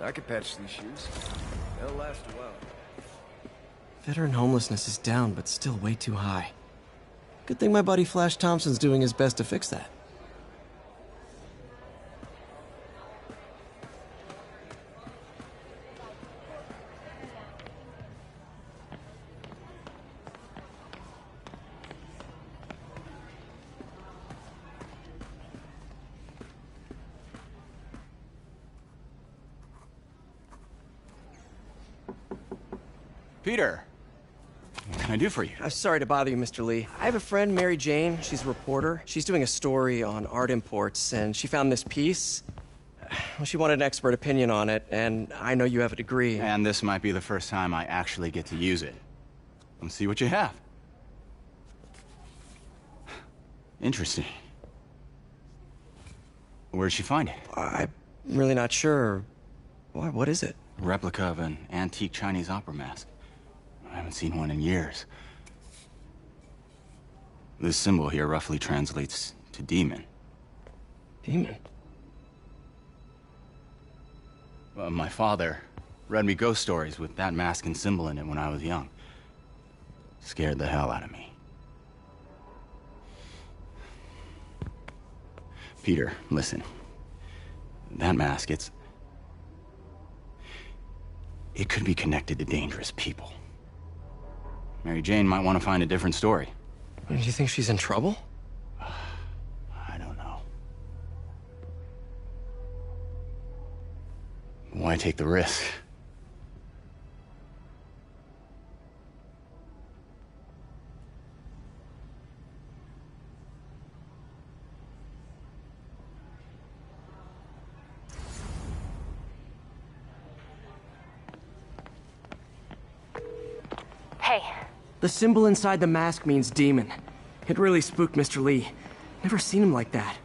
I could patch these shoes. They'll last a while. Veteran homelessness is down, but still way too high. Good thing my buddy Flash Thompson's doing his best to fix that. Peter, what can I do for you? I'm sorry to bother you, Mr. Lee. I have a friend, Mary Jane. She's a reporter. She's doing a story on art imports, and she found this piece. Well, she wanted an expert opinion on it, and I know you have a degree. And this might be the first time I actually get to use it. Let's see what you have. Interesting. Where'd she find it? I'm really not sure. Why, what is it? A replica of an antique Chinese opera mask. I haven't seen one in years. This symbol here roughly translates to demon. Demon? Well, my father read me ghost stories with that mask and symbol in it when I was young. Scared the hell out of me. Peter, listen. That mask, it could be connected to dangerous people. Mary Jane might want to find a different story. Do you think she's in trouble? I don't know. Why take the risk? Hey. The symbol inside the mask means demon. It really spooked Mr. Lee. Never seen him like that.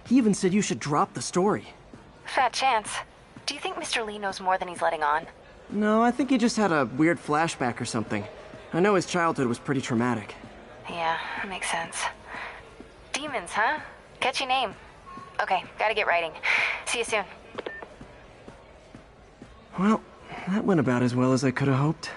He even said you should drop the story. Fat chance. Do you think Mr. Lee knows more than he's letting on? No, I think he just had a weird flashback or something. I know his childhood was pretty traumatic. Yeah, makes sense. Demons, huh? Catchy name. Okay, gotta get writing. See you soon. Well, that went about as well as I could have hoped.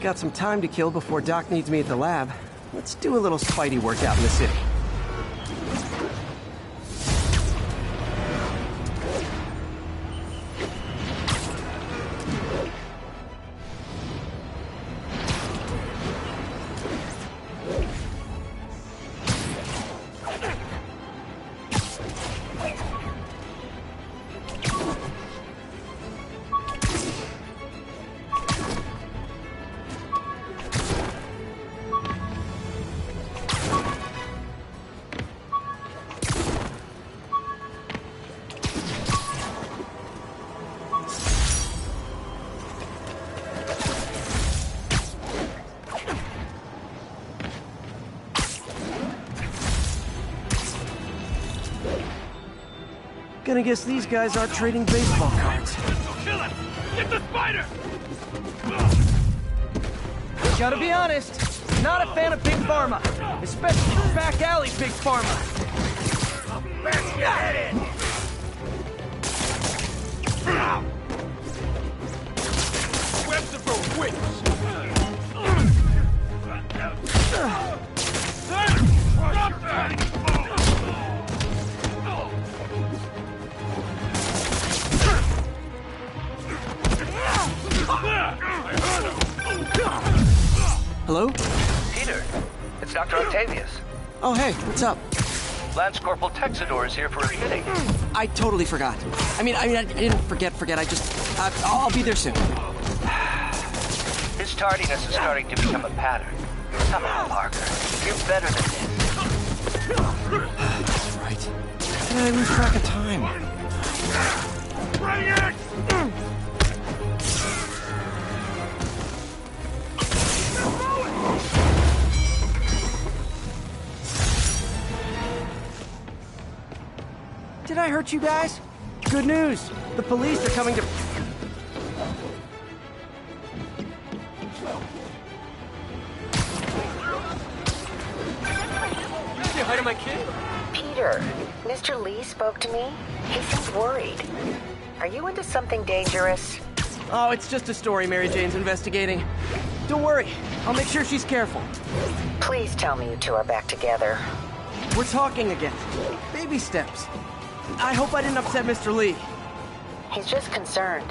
Got some time to kill before Doc needs me at the lab. Let's do a little Spidey work out in the city. Gonna guess these guys aren't trading baseball cards. Kill him! Get the spider! Gotta be honest, not a fan of Big Pharma. Especially back alley Big Pharma. I'll bash your head in! Webs of those wits! Hello? Peter, it's Dr. Octavius. Oh, hey, what's up? Lance Corporal Texador is here for a fitting. I totally forgot. I didn't forget. I just... I'll be there soon. His tardiness is starting to become a pattern. Come on, Parker. You're better than this. That's right. How did I lose track of time? Bring it! Did I hurt you guys? Good news. The police are coming to... You say hi to my kid? Peter, Mr. Lee spoke to me. He seems worried. Are you into something dangerous? Oh, it's just a story Mary Jane's investigating. Don't worry. I'll make sure she's careful. Please tell me you two are back together. We're talking again. Baby steps. I hope I didn't upset Mr. Lee. He's just concerned.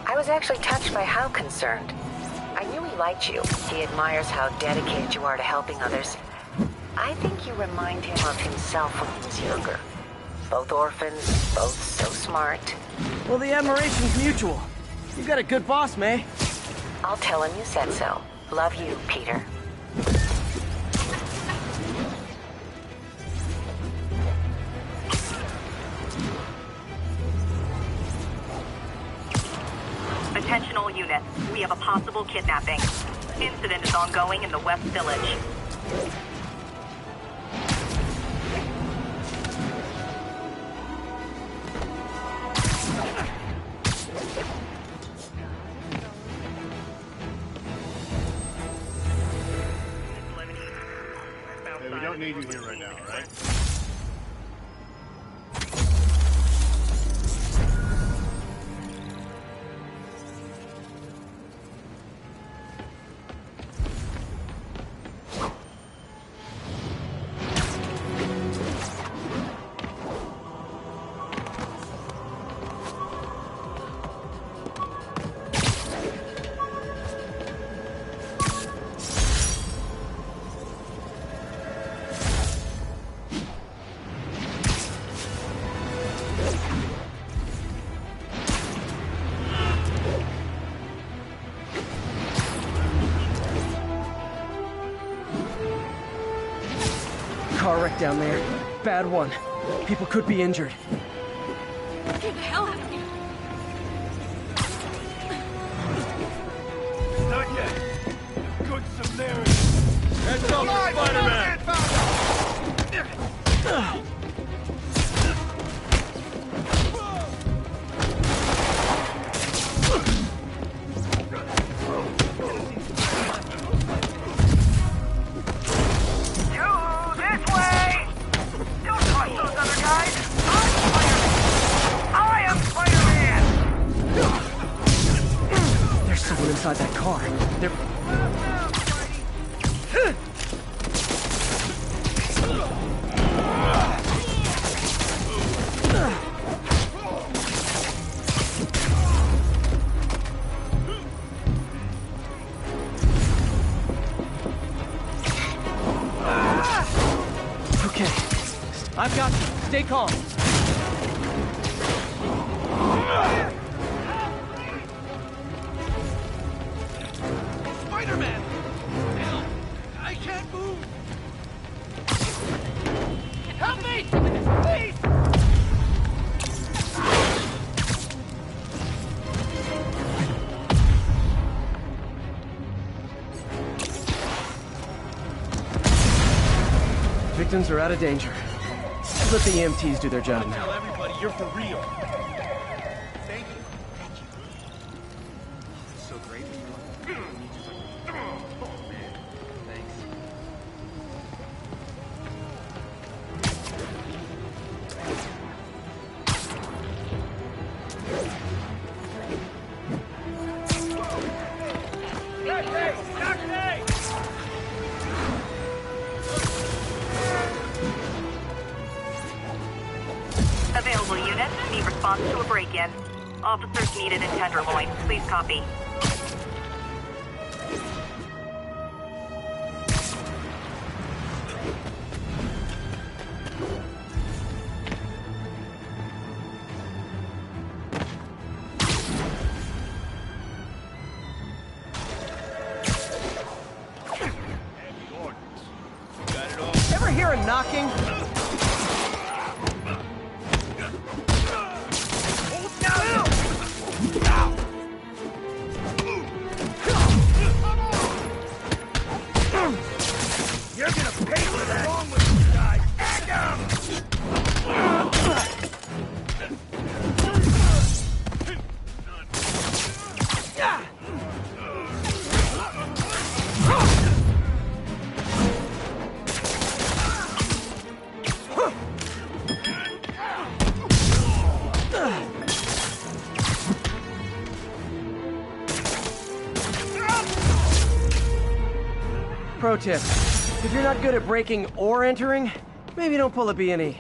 I was actually touched by how concerned. I knew he liked you. He admires how dedicated you are to helping others. I think you remind him of himself when he was younger. Both orphans, both so smart. Well, the admiration's mutual. You've got a good boss, May. I'll tell him you said so. Love you, Peter. Attention all units. We have a possible kidnapping. Incident is ongoing in the West Village. Hey, we don't need you here right now, right? Car wreck down there. Bad one. People could be injured. Get the hell out of here. Not yet. Good Samaritan. Heads up, Spider-Man! Inside that car. They're Okay. I've got you. Stay calm. Spider-Man! Help! I can't move! Help me! Please! Victims are out of danger. Let the EMTs do their job now. Tell everybody you're for real. Thank you. Thank you. It's so great when you're like, you just like, oh man. Thanks. Available units need response to a break-in. Officers needed in Tenderloin. Please copy. Ever hear a knocking? You're gonna pay for that! What's wrong with you guys? Pro tip. If you're not good at breaking or entering, maybe don't pull a B&E.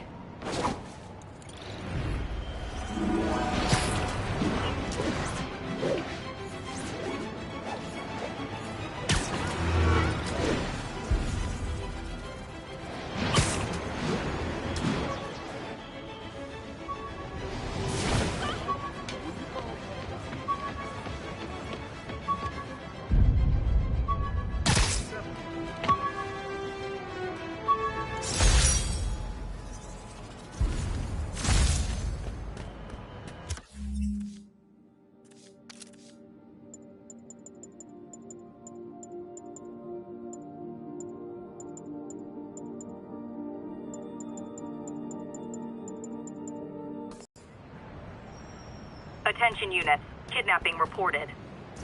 Attention units. Kidnapping reported.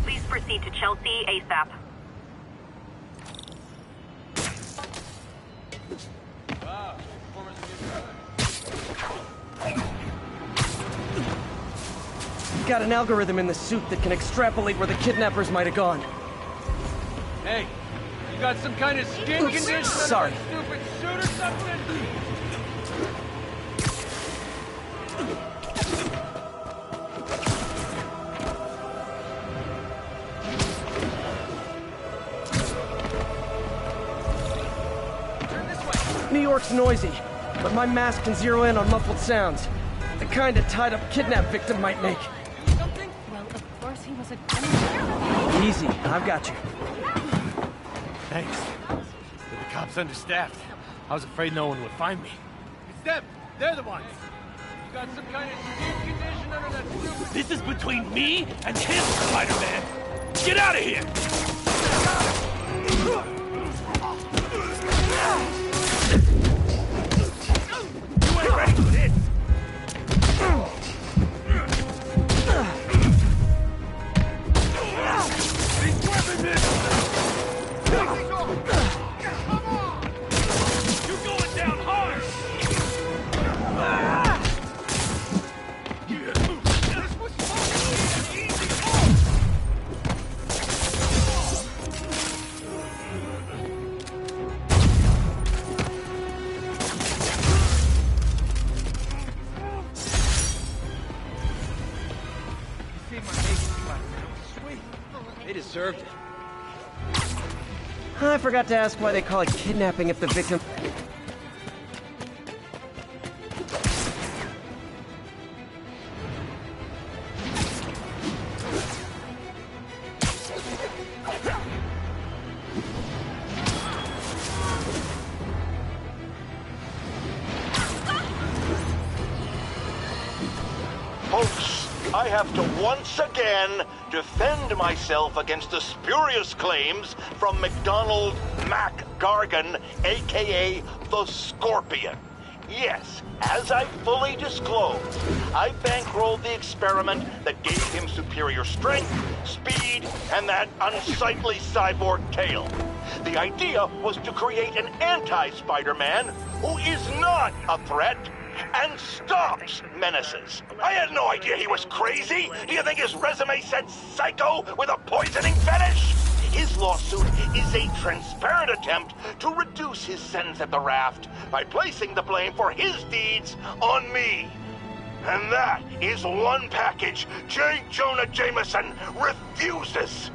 Please proceed to Chelsea ASAP. Got an algorithm in the suit that can extrapolate where the kidnappers might have gone. Hey, you got some kind of skin condition? Sorry. Stupid suit or something? New York's noisy, but my mask can zero in on muffled sounds. The kind a tied-up kidnap victim might make. Something? Well, of course he was a... Easy, I've got you. Thanks. But the cops understaffed. I was afraid no one would find me. It's them. They're the ones. You got some kind of skin condition under that stupid... This is between me and him, Spider-Man. Get out of here! You ain't ready for this! These weapon missiles! Come on! You're going down hard! This was supposed to be an easy fall! They deserved it. I forgot to ask why they call it kidnapping if the victim... I have to once again defend myself against the spurious claims from McDonald Mac Gargan, aka the Scorpion. Yes, as I fully disclosed, I bankrolled the experiment that gave him superior strength, speed, and that unsightly cyborg tail. The idea was to create an anti-Spider-Man who is not a threat and stops menaces. I had no idea he was crazy. Do you think his resume said psycho with a poisoning fetish? His lawsuit is a transparent attempt to reduce his sentence at the raft by placing the blame for his deeds on me. And that is one package J. Jonah Jameson refuses.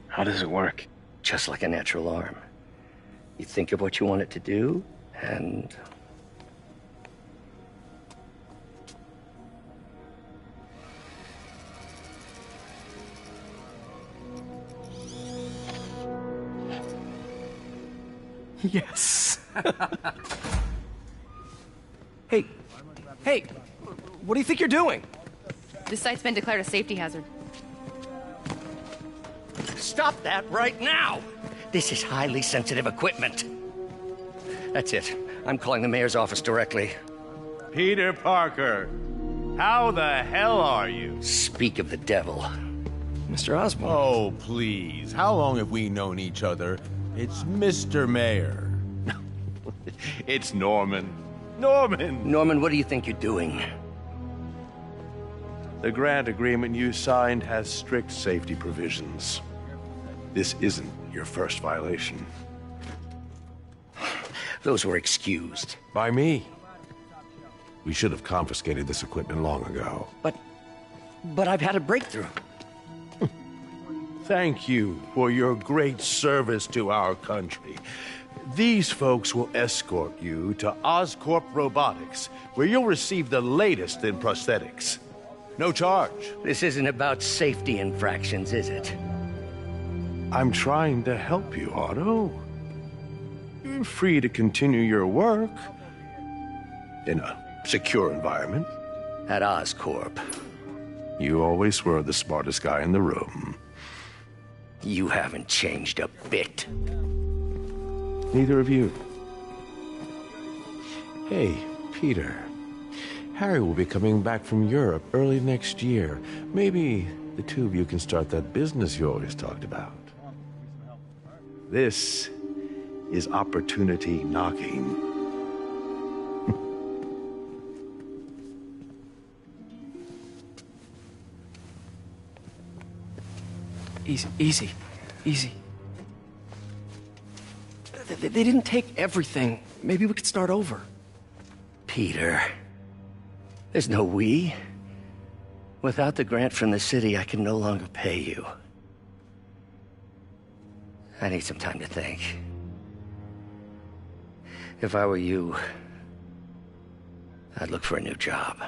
How does it work? Just like a natural arm. You think of what you want it to do, and... Yes. Hey, what do you think you're doing? This site's been declared a safety hazard. Stop that right now! This is highly sensitive equipment. That's it. I'm calling the mayor's office directly. Peter Parker, how the hell are you? Speak of the devil. Mr. Osborn. Oh, please. How long have we known each other? It's Mr. Mayor. It's Norman. Norman, what do you think you're doing? The grant agreement you signed has strict safety provisions. This isn't your first violation. Those were excused. By me. We should have confiscated this equipment long ago. But I've had a breakthrough. Thank you for your great service to our country. These folks will escort you to Oscorp Robotics, where you'll receive the latest in prosthetics. No charge. This isn't about safety infractions, is it? I'm trying to help you, Otto. You're free to continue your work in a secure environment. At Oscorp. You always were the smartest guy in the room. You haven't changed a bit. Neither of you. Hey, Peter. Harry will be coming back from Europe early next year. Maybe the two of you can start that business you always talked about. This is opportunity knocking. Easy. They didn't take everything. Maybe we could start over. Peter, there's no we. Without the grant from the city, I can no longer pay you. I need some time to think. If I were you, I'd look for a new job.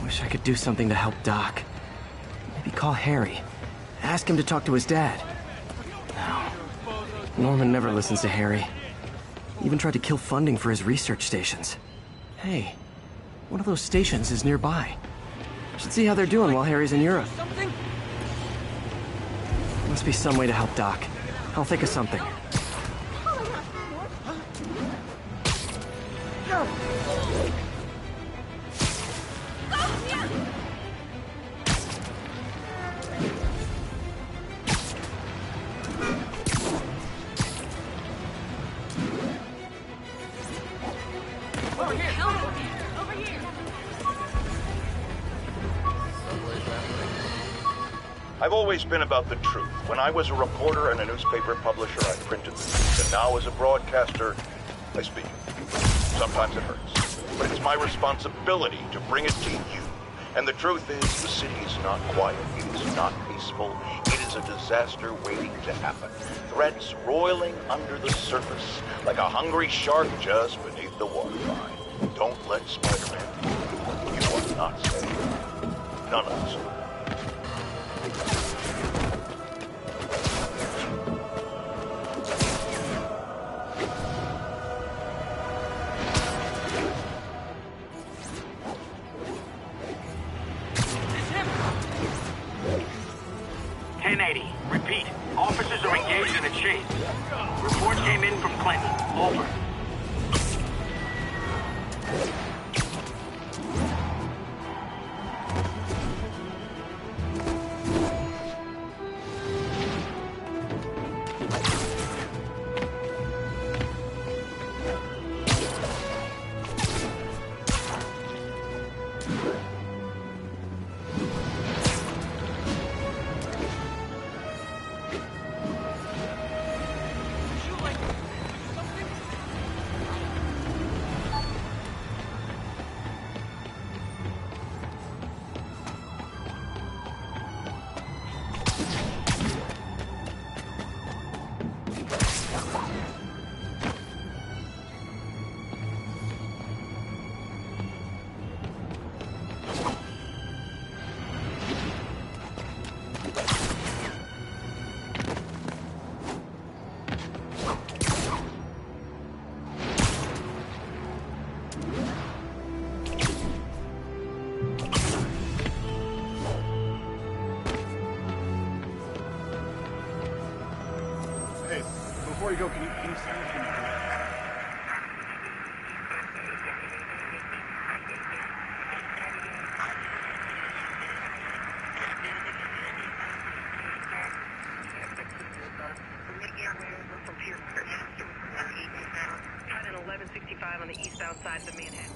Wish I could do something to help Doc. Maybe call Harry. Ask him to talk to his dad. No. Norman never listens to Harry. He even tried to kill funding for his research stations. Hey, one of those stations is nearby. Should see how they're doing while Harry's in Europe. Must be some way to help Doc. I'll think of something. I've always been about the truth. When I was a reporter and a newspaper publisher, I printed the truth. And now as a broadcaster, I speak it. Sometimes it hurts. But it's my responsibility to bring it to you. And the truth is, the city is not quiet. It is not peaceful. It is a disaster waiting to happen. Threats roiling under the surface, like a hungry shark just beneath the waterline. Don't let Spider-Man fool you. You are not safe. None of us are. Repeat. Officers are engaged in a chase. Report came in from Clinton. Over. Before you go, can you sign it for me? Cut in 1165 on the eastbound side of the Manhattan.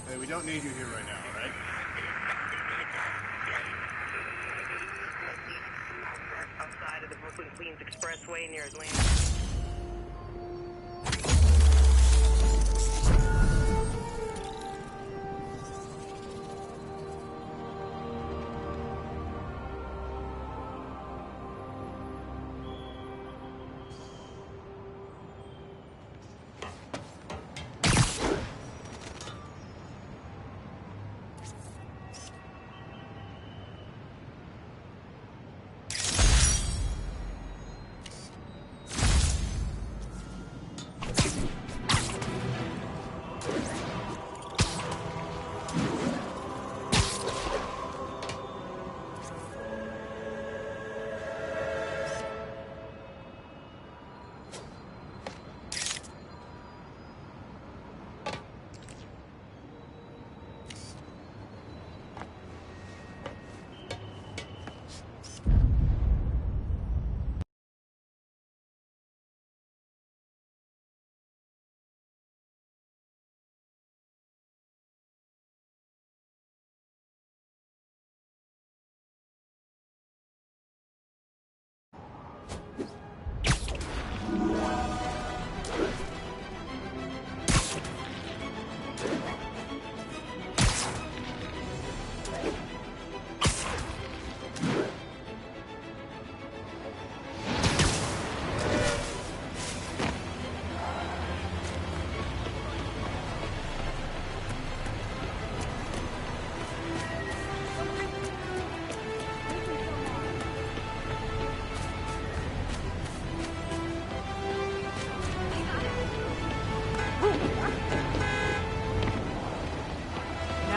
Hey, we don't need you here right now, all right? Outside of the Brooklyn-Queens Expressway near Atlanta.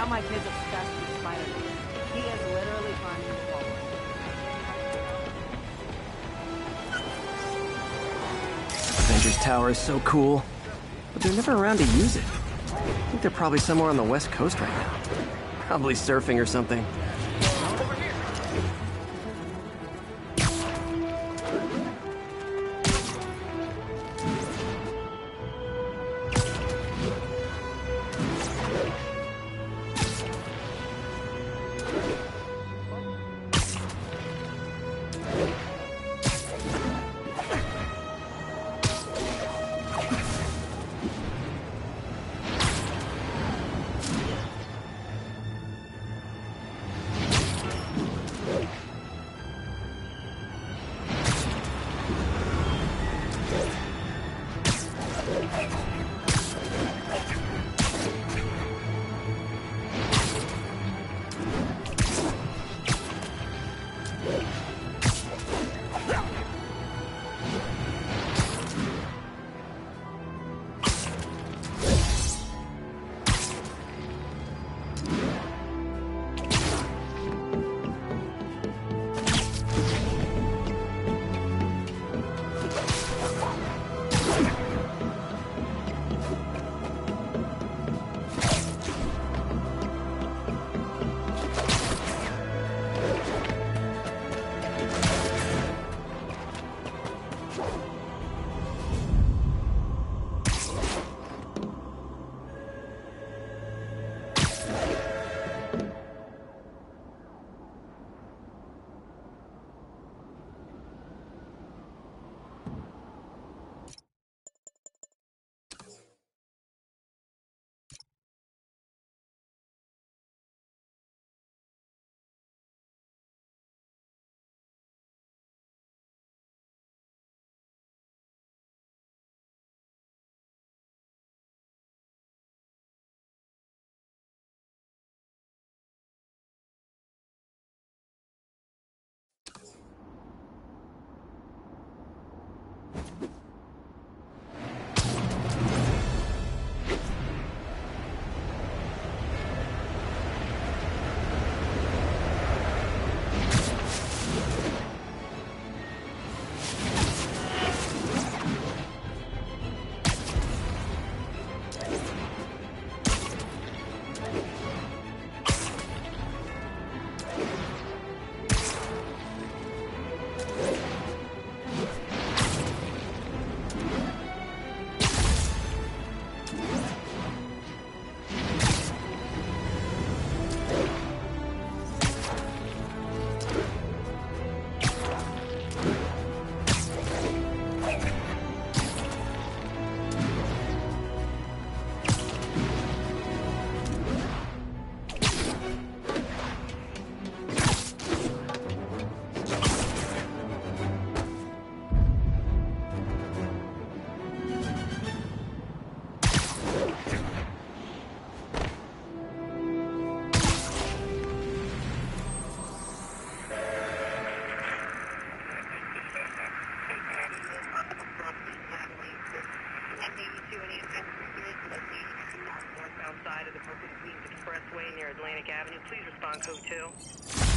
my kid's obsessed with Spider-Man. He is literally finding the wall. Avengers Tower is so cool, but they're never around to use it. I think they're probably somewhere on the West Coast right now. Probably surfing or something. Northbound side of the Brooklyn Queens Expressway near Atlantic Avenue. Please respond code 2.